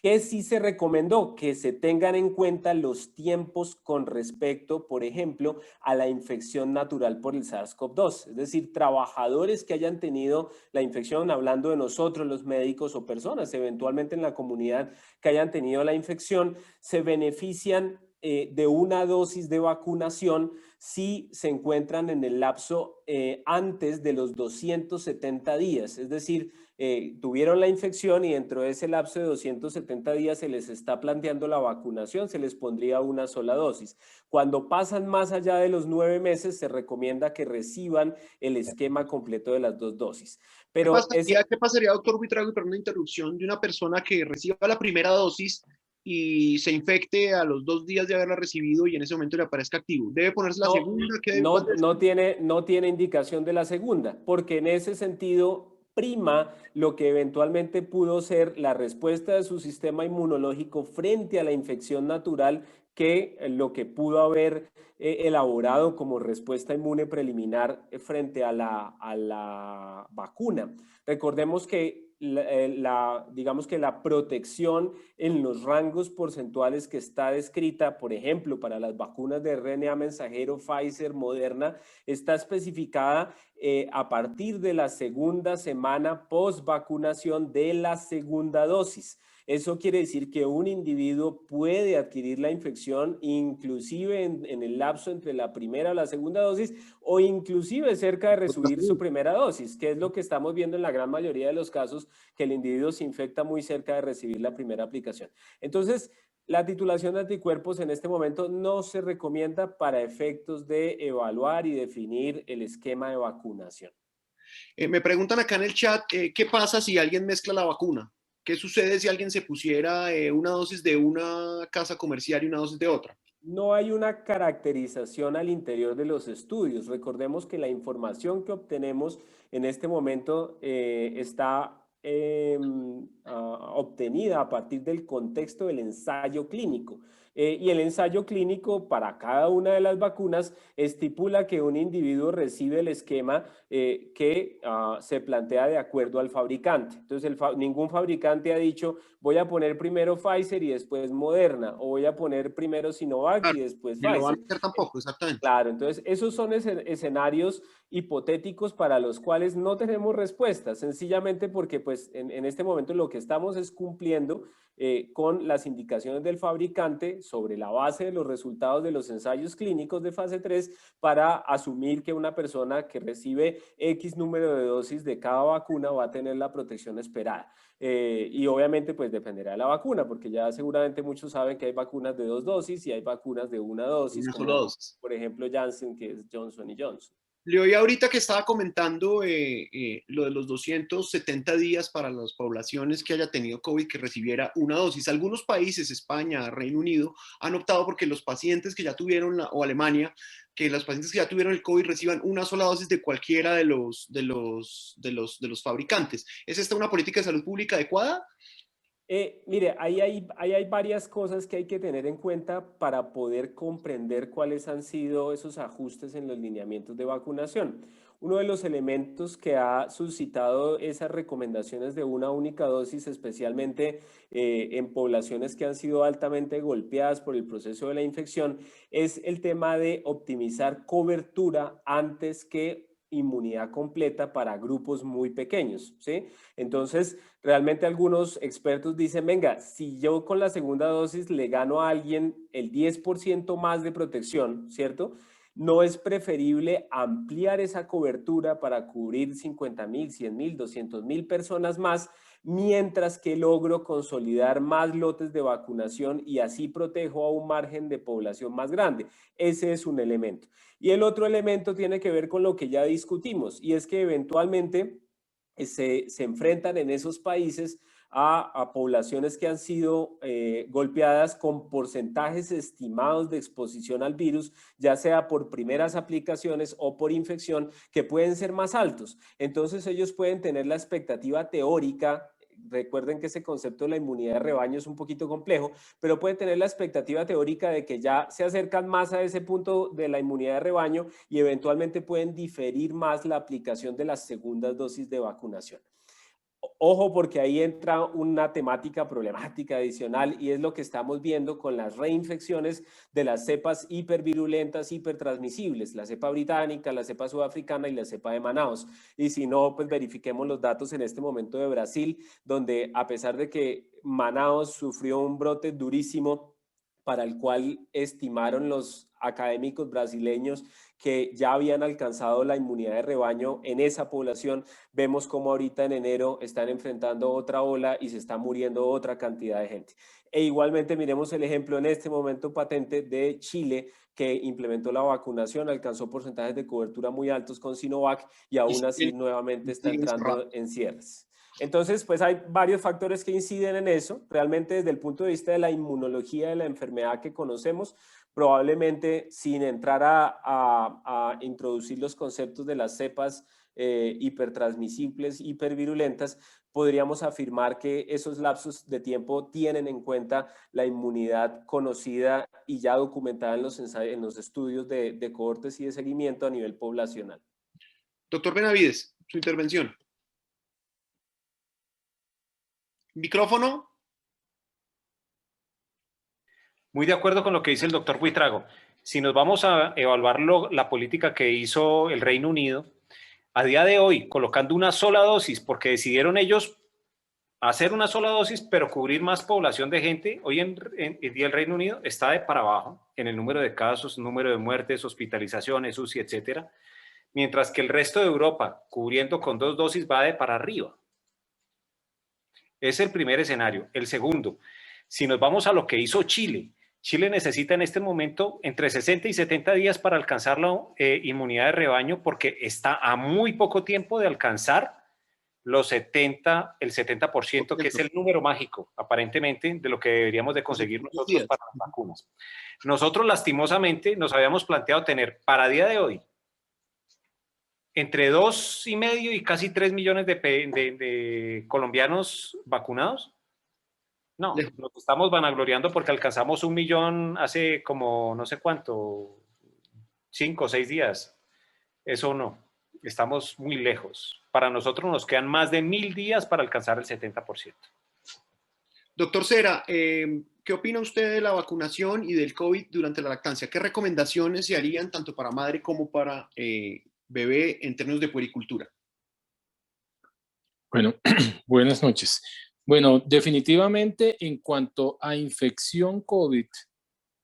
¿Qué sí se recomendó? Que se tengan en cuenta los tiempos con respecto, por ejemplo, a la infección natural por el SARS-CoV-2. Es decir, trabajadores que hayan tenido la infección, hablando de nosotros, los médicos o personas eventualmente en la comunidad que hayan tenido la infección, se benefician de una dosis de vacunación si se encuentran en el lapso antes de los 270 días. Es decir, tuvieron la infección y dentro de ese lapso de 270 días se les está planteando la vacunación, se les pondría una sola dosis. Cuando pasan más allá de los 9 meses, se recomienda que reciban el esquema completo de las 2 dosis. Pero
¿Qué pasaría, doctor Buitrago, y perdón una interrupción, de una persona que reciba la primera dosis y se infecte a los 2 días de haberla recibido y en ese momento le aparezca activo? ¿Debe ponerse la segunda?
No tiene indicación de la segunda, porque en ese sentido prima lo que eventualmente pudo ser la respuesta de su sistema inmunológico frente a la infección natural que lo que pudo haber elaborado como respuesta inmune preliminar frente a la vacuna. Recordemos que digamos que la protección en los rangos porcentuales que está descrita, por ejemplo, para las vacunas de RNA mensajero, Pfizer, Moderna, está especificada a partir de la segunda semana post vacunación de la segunda dosis. Eso quiere decir que un individuo puede adquirir la infección inclusive en el lapso entre la primera o la segunda dosis o inclusive cerca de recibir su primera dosis, que es lo que estamos viendo en la gran mayoría de los casos, que el individuo se infecta muy cerca de recibir la primera aplicación. Entonces, la titulación de anticuerpos en este momento no se recomienda para efectos de evaluar y definir el esquema de vacunación.
Me preguntan acá en el chat, ¿qué pasa si alguien mezcla la vacuna? ¿Qué sucede si alguien se pusiera una dosis de una casa comercial y una dosis de otra?
No hay una caracterización al interior de los estudios. Recordemos que la información que obtenemos en este momento está obtenida a partir del contexto del ensayo clínico. Y el ensayo clínico para cada una de las vacunas estipula que un individuo recibe el esquema que se plantea de acuerdo al fabricante. Entonces, ningún fabricante ha dicho, voy a poner primero Pfizer y después Moderna, o voy a poner primero Sinovac y después Pfizer.
No van a hacer tampoco, exactamente.
Claro, entonces esos son escenarios hipotéticos para los cuales no tenemos respuesta, sencillamente porque pues en este momento lo que estamos es cumpliendo con las indicaciones del fabricante sobre la base de los resultados de los ensayos clínicos de fase 3 para asumir que una persona que recibe X número de dosis de cada vacuna va a tener la protección esperada. Y obviamente pues dependerá de la vacuna, porque ya seguramente muchos saben que hay vacunas de 2 dosis y hay vacunas de 1 dosis, como por ejemplo Janssen, que es Johnson & Johnson.
Le oí ahorita que estaba comentando lo de los 270 días para las poblaciones que haya tenido COVID que recibiera una dosis. Algunos países, España, Reino Unido, han optado porque los pacientes que ya tuvieron, o Alemania, que los pacientes que ya tuvieron el COVID reciban una sola dosis de cualquiera de los fabricantes. ¿Es esta una política de salud pública adecuada?
Mire, ahí hay varias cosas que hay que tener en cuenta para poder comprender cuáles han sido esos ajustes en los lineamientos de vacunación. Uno de los elementos que ha suscitado esas recomendaciones de una única dosis, especialmente en poblaciones que han sido altamente golpeadas por el proceso de la infección, es el tema de optimizar cobertura antes que inmunidad completa para grupos muy pequeños, ¿sí? Entonces, realmente algunos expertos dicen, venga, si yo con la segunda dosis le gano a alguien el 10% más de protección, ¿cierto? ¿No es preferible ampliar esa cobertura para cubrir 50,000, 100,000, 200,000 personas más, mientras que logro consolidar más lotes de vacunación y así protejo a un margen de población más grande? Ese es un elemento. Y el otro elemento tiene que ver con lo que ya discutimos, y es que eventualmente se enfrentan en esos países a poblaciones que han sido golpeadas con porcentajes estimados de exposición al virus, ya sea por primeras aplicaciones o por infección, que pueden ser más altos. Entonces ellos pueden tener la expectativa teórica. Recuerden que ese concepto de la inmunidad de rebaño es un poquito complejo, pero pueden tener la expectativa teórica de que ya se acercan más a ese punto de la inmunidad de rebaño y eventualmente pueden diferir más la aplicación de las segundas dosis de vacunación. Ojo, porque ahí entra una temática problemática adicional, y es lo que estamos viendo con las reinfecciones de las cepas hipervirulentas, hipertransmisibles, la cepa británica, la cepa sudafricana y la cepa de Manaus. Y si no, pues verifiquemos los datos en este momento de Brasil, donde a pesar de que Manaus sufrió un brote durísimo, para el cual estimaron los académicos brasileños que ya habían alcanzado la inmunidad de rebaño en esa población, vemos como ahorita en enero están enfrentando otra ola y se está muriendo otra cantidad de gente. E igualmente miremos el ejemplo en este momento patente de Chile, que implementó la vacunación, alcanzó porcentajes de cobertura muy altos con Sinovac y aún así nuevamente está entrando en cierres. Entonces, pues hay varios factores que inciden en eso. Realmente desde el punto de vista de la inmunología de la enfermedad que conocemos, probablemente sin entrar a introducir los conceptos de las cepas hipertransmisibles, hipervirulentas, podríamos afirmar que esos lapsos de tiempo tienen en cuenta la inmunidad conocida y ya documentada en los estudios de cohortes y de seguimiento a nivel poblacional.
Doctor Benavides, su intervención. Micrófono.
Muy de acuerdo con lo que dice el doctor Buitrago. Si nos vamos a evaluar la política que hizo el Reino Unido, a día de hoy, colocando una sola dosis, porque decidieron ellos hacer una sola dosis, pero cubrir más población de gente, hoy en día el Reino Unido está de para abajo en el número de casos, número de muertes, hospitalizaciones, UCI, etcétera, mientras que el resto de Europa, cubriendo con 2 dosis, va de para arriba. Es el primer escenario. El segundo, si nos vamos a lo que hizo Chile, Chile necesita en este momento entre 60 y 70 días para alcanzar la inmunidad de rebaño, porque está a muy poco tiempo de alcanzar el 70%, que es el número mágico, aparentemente, de lo que deberíamos de conseguir nosotros para las vacunas. Nosotros, lastimosamente, nos habíamos planteado tener para día de hoy entre 2,5 y casi 3 millones de colombianos vacunados. No, nos estamos vanagloriando porque alcanzamos 1 millón hace como no sé cuánto, 5 o 6 días. Eso no, estamos muy lejos. Para nosotros nos quedan más de 1.000 días para alcanzar el 70%.
Doctor Cera, ¿qué opina usted de la vacunación y del COVID durante la lactancia? ¿Qué recomendaciones se harían tanto para madre como para bebé en términos de puericultura?
Bueno, buenas noches. Bueno, definitivamente en cuanto a infección COVID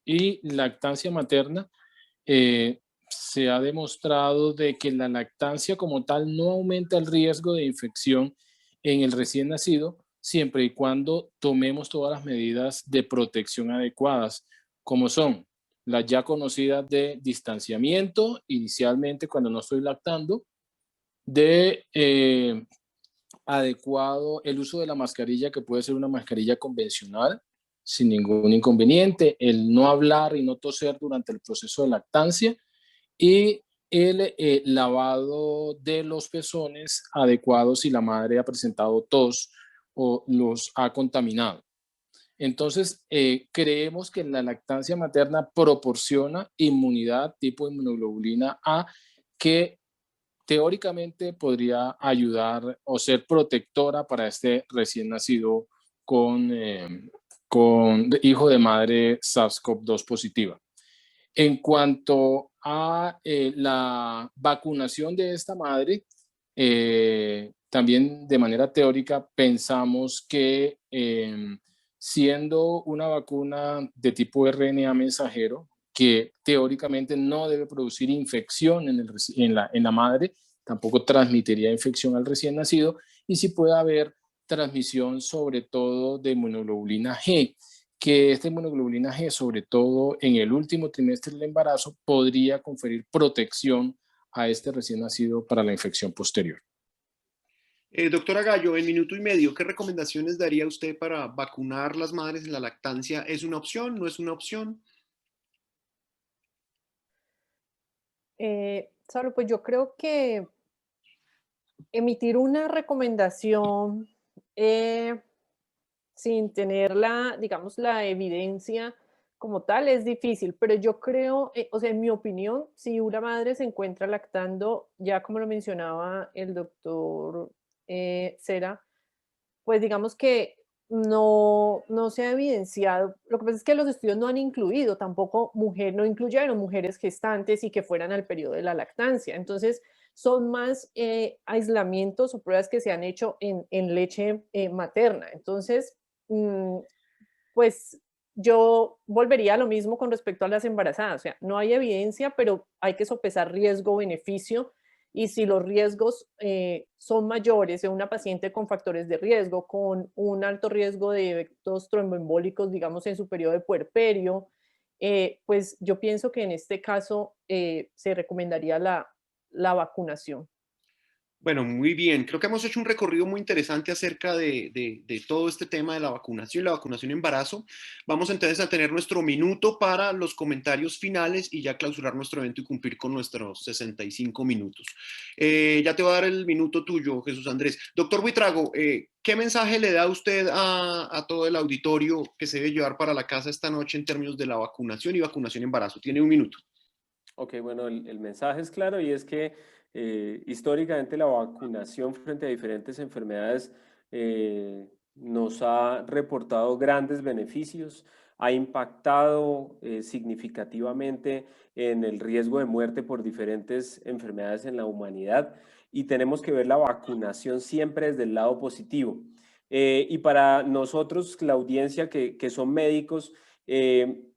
y lactancia materna, se ha demostrado de que la lactancia como tal no aumenta el riesgo de infección en el recién nacido, siempre y cuando tomemos todas las medidas de protección adecuadas, como son las ya conocidas de distanciamiento, inicialmente cuando no estoy lactando, de adecuado el uso de la mascarilla, que puede ser una mascarilla convencional sin ningún inconveniente, el no hablar y no toser durante el proceso de lactancia y el lavado de los pezones adecuado si la madre ha presentado tos o los ha contaminado. Entonces, creemos que la lactancia materna proporciona inmunidad tipo inmunoglobulina A, que teóricamente podría ayudar o ser protectora para este recién nacido con hijo de madre SARS-CoV-2 positiva. En cuanto a la vacunación de esta madre, también de manera teórica pensamos que siendo una vacuna de tipo RNA mensajero, que teóricamente no debe producir infección en la madre, tampoco transmitiría infección al recién nacido, y sí puede haber transmisión sobre todo de inmunoglobulina G, que esta inmunoglobulina G, sobre todo en el último trimestre del embarazo, podría conferir protección a este recién nacido para la infección posterior.
Doctora Gallo, en minuto y medio, ¿qué recomendaciones daría usted para vacunar las madres en la lactancia? ¿Es una opción? ¿No es una opción?
Saulo, pues yo creo que emitir una recomendación sin tener la, digamos, la evidencia como tal es difícil, pero yo creo, o sea, en mi opinión, si una madre se encuentra lactando, ya como lo mencionaba el doctor Cera, pues digamos que no se ha evidenciado. Lo que pasa es que los estudios no han incluido tampoco no incluyeron mujeres gestantes y que fueran al periodo de la lactancia. Entonces, son más aislamientos o pruebas que se han hecho en leche materna. Entonces, pues yo volvería a lo mismo con respecto a las embarazadas. O sea, no hay evidencia, pero hay que sopesar riesgo-beneficio. Y si los riesgos son mayores de una paciente con factores de riesgo, con un alto riesgo de eventos tromboembólicos, digamos, en su periodo de puerperio, pues yo pienso que en este caso se recomendaría la vacunación.
Bueno, muy bien. Creo que hemos hecho un recorrido muy interesante acerca de todo este tema de la vacunación y la vacunación en embarazo. Vamos entonces a tener nuestro minuto para los comentarios finales y ya clausurar nuestro evento y cumplir con nuestros 65 minutos. Ya te voy a dar el minuto tuyo, Jesús Andrés. Doctor Buitrago, ¿qué mensaje le da usted a todo el auditorio que se debe llevar para la casa esta noche en términos de la vacunación y vacunación en embarazo? Tiene un minuto.
Ok, bueno, el mensaje es claro y es que históricamente la vacunación frente a diferentes enfermedades nos ha reportado grandes beneficios, ha impactado significativamente en el riesgo de muerte por diferentes enfermedades en la humanidad y tenemos que ver la vacunación siempre desde el lado positivo. Y para nosotros, la audiencia que son médicos,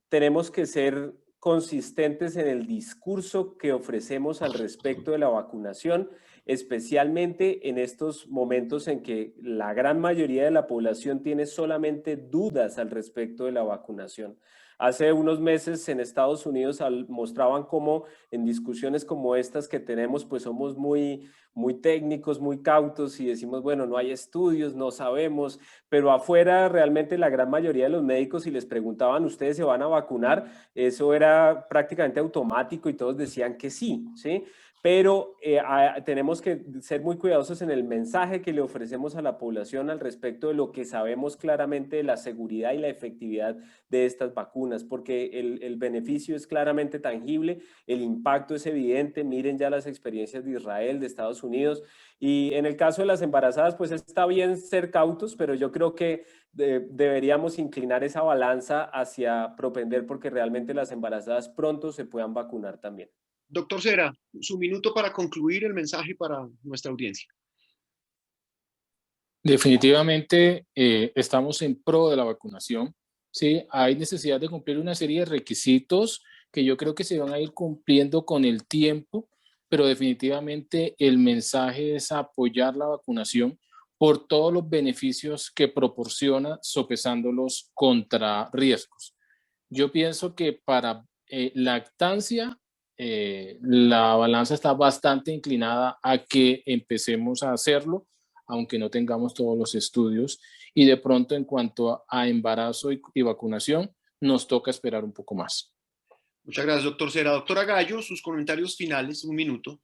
tenemos que ser consistentes en el discurso que ofrecemos al respecto de la vacunación, especialmente en estos momentos en que la gran mayoría de la población tiene solamente dudas al respecto de la vacunación. Hace unos meses en Estados Unidos mostraban cómo en discusiones como estas que tenemos, pues somos muy técnicos, muy cautos y decimos, bueno, no hay estudios, no sabemos, pero afuera realmente la gran mayoría de los médicos, si les preguntaban, ¿ustedes se van a vacunar? Eso era prácticamente automático y todos decían que sí, ¿sí? Pero tenemos que ser muy cuidadosos en el mensaje que le ofrecemos a la población al respecto de lo que sabemos claramente de la seguridad y la efectividad de estas vacunas, porque el beneficio es claramente tangible, el impacto es evidente, miren ya las experiencias de Israel, de Estados Unidos, y en el caso de las embarazadas, pues está bien ser cautos, pero yo creo que deberíamos inclinar esa balanza hacia propender porque realmente las embarazadas pronto se puedan vacunar también.
Doctor Cera, su minuto para concluir el mensaje para nuestra audiencia.
Definitivamente estamos en pro de la vacunación. Sí, hay necesidad de cumplir una serie de requisitos que yo creo que se van a ir cumpliendo con el tiempo, pero definitivamente el mensaje es apoyar la vacunación por todos los beneficios que proporciona, sopesándolos contra riesgos. Yo pienso que para lactancia la balanza está bastante inclinada a que empecemos a hacerlo, aunque no tengamos todos los estudios. Y de pronto, en cuanto a embarazo y vacunación, nos toca esperar un poco más.
Muchas gracias, doctor Cera. Doctora Gallo, sus comentarios finales, un minuto.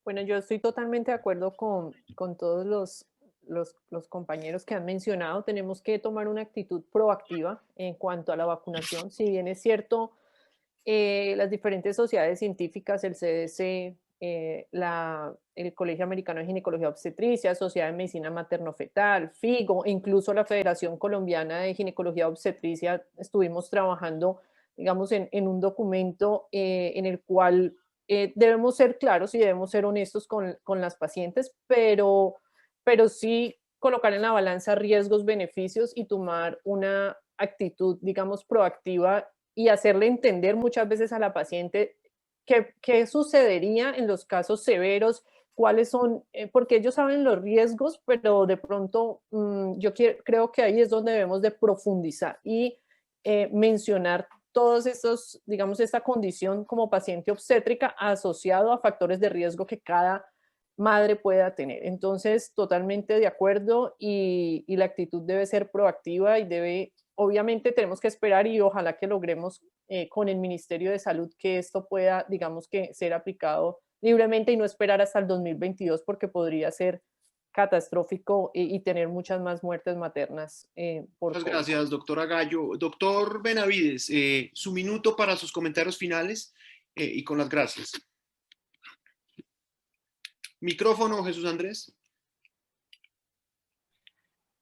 Bueno, yo estoy totalmente de acuerdo con todos los compañeros que han mencionado. Tenemos que tomar una actitud proactiva en cuanto a la vacunación. Si bien es cierto, las diferentes sociedades científicas, el CDC, el Colegio Americano de Ginecología Obstetricia, Sociedad de Medicina Materno-Fetal, FIGO, incluso la Federación Colombiana de Ginecología Obstetricia, estuvimos trabajando digamos, en un documento en el cual debemos ser claros y debemos ser honestos con las pacientes, pero sí colocar en la balanza riesgos, beneficios y tomar una actitud, digamos, proactiva y hacerle entender muchas veces a la paciente qué sucedería en los casos severos, cuáles son, porque ellos saben los riesgos, pero de pronto creo que ahí es donde debemos de profundizar y mencionar todos estos, digamos, esta condición como paciente obstétrica asociado a factores de riesgo que cada madre pueda tener. Entonces, totalmente de acuerdo y la actitud debe ser proactiva y obviamente tenemos que esperar y ojalá que logremos con el Ministerio de Salud que esto pueda, digamos que ser aplicado libremente y no esperar hasta el 2022 porque podría ser catastrófico y tener muchas más muertes maternas por
Muchas
COVID.
gracias, doctora Gallo. Doctor Benavides, su minuto para sus comentarios finales y con las gracias. Micrófono, Jesús Andrés.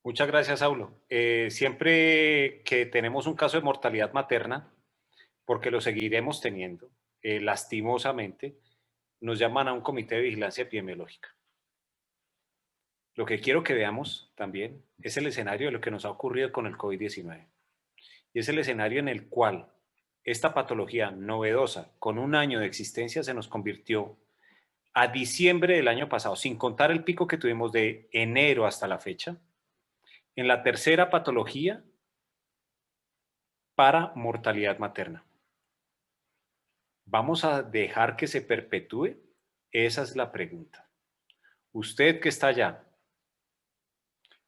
Muchas gracias, Saulo. Siempre que tenemos un caso de mortalidad materna, porque lo seguiremos teniendo, lastimosamente, nos llaman a un comité de vigilancia epidemiológica. Lo que quiero que veamos también es el escenario de lo que nos ha ocurrido con el COVID-19. Y es el escenario en el cual esta patología novedosa, con un año de existencia, se nos convirtió a diciembre del año pasado, sin contar el pico que tuvimos de enero hasta la fecha, en la tercera patología para mortalidad materna. ¿Vamos a dejar que se perpetúe? Esa es la pregunta. Usted que está allá,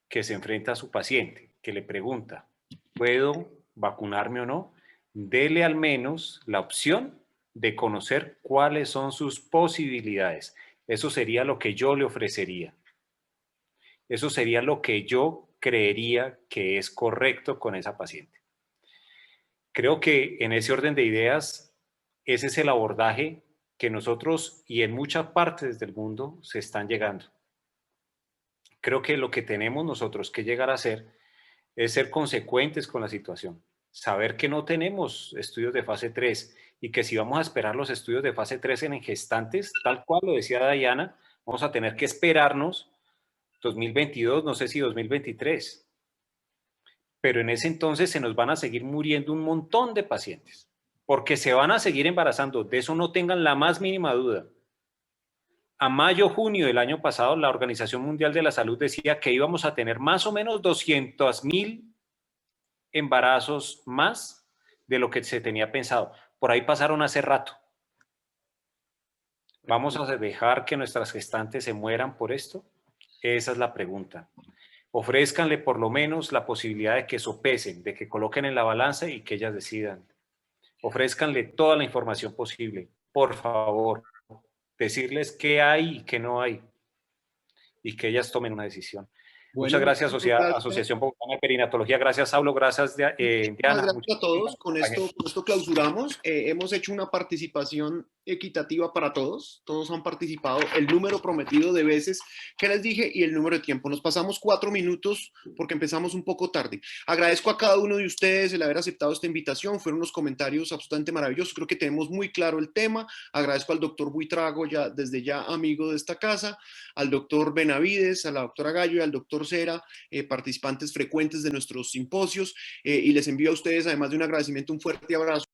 que se enfrenta a su paciente, que le pregunta, ¿puedo vacunarme o no? Dele al menos la opción de conocer cuáles son sus posibilidades. Eso sería lo que yo le ofrecería. Eso sería lo que yo creería que es correcto con esa paciente. Creo que en ese orden de ideas, ese es el abordaje que nosotros y en muchas partes del mundo se están llegando. Creo que lo que tenemos nosotros que llegar a hacer es ser consecuentes con la situación. Saber que no tenemos estudios de fase 3 y que si vamos a esperar los estudios de fase 3 en gestantes, tal cual lo decía Diana, vamos a tener que esperarnos 2022, no sé si 2023. Pero en ese entonces se nos van a seguir muriendo un montón de pacientes, porque se van a seguir embarazando, de eso no tengan la más mínima duda. A mayo, junio del año pasado, la Organización Mundial de la Salud decía que íbamos a tener más o menos 200.000 embarazos más de lo que se tenía pensado. Por ahí pasaron hace rato. ¿Vamos a dejar que nuestras gestantes se mueran por esto? Esa es la pregunta. Ofrézcanle por lo menos la posibilidad de que sopesen, de que coloquen en la balanza y que ellas decidan. Ofrézcanle toda la información posible. Por favor, decirles qué hay y qué no hay. Y que ellas tomen una decisión.
Bueno,
muchas gracias, Asociación Bogotana de Perinatología. Gracias, Saulo. Gracias, Diana.
Gracias a todos. Con esto clausuramos. Hemos hecho una participación equitativa para todos. Todos han participado. El número prometido de veces que les dije y el número de tiempo. Nos pasamos 4 minutos porque empezamos un poco tarde. Agradezco a cada uno de ustedes el haber aceptado esta invitación. Fueron unos comentarios absolutamente maravillosos. Creo que tenemos muy claro el tema. Agradezco al doctor Buitrago, desde ya amigo de esta casa, al doctor Benavides, a la doctora Gallo y al doctor Cera, participantes frecuentes de nuestros simposios, y les envío a ustedes, además de un agradecimiento, un fuerte abrazo.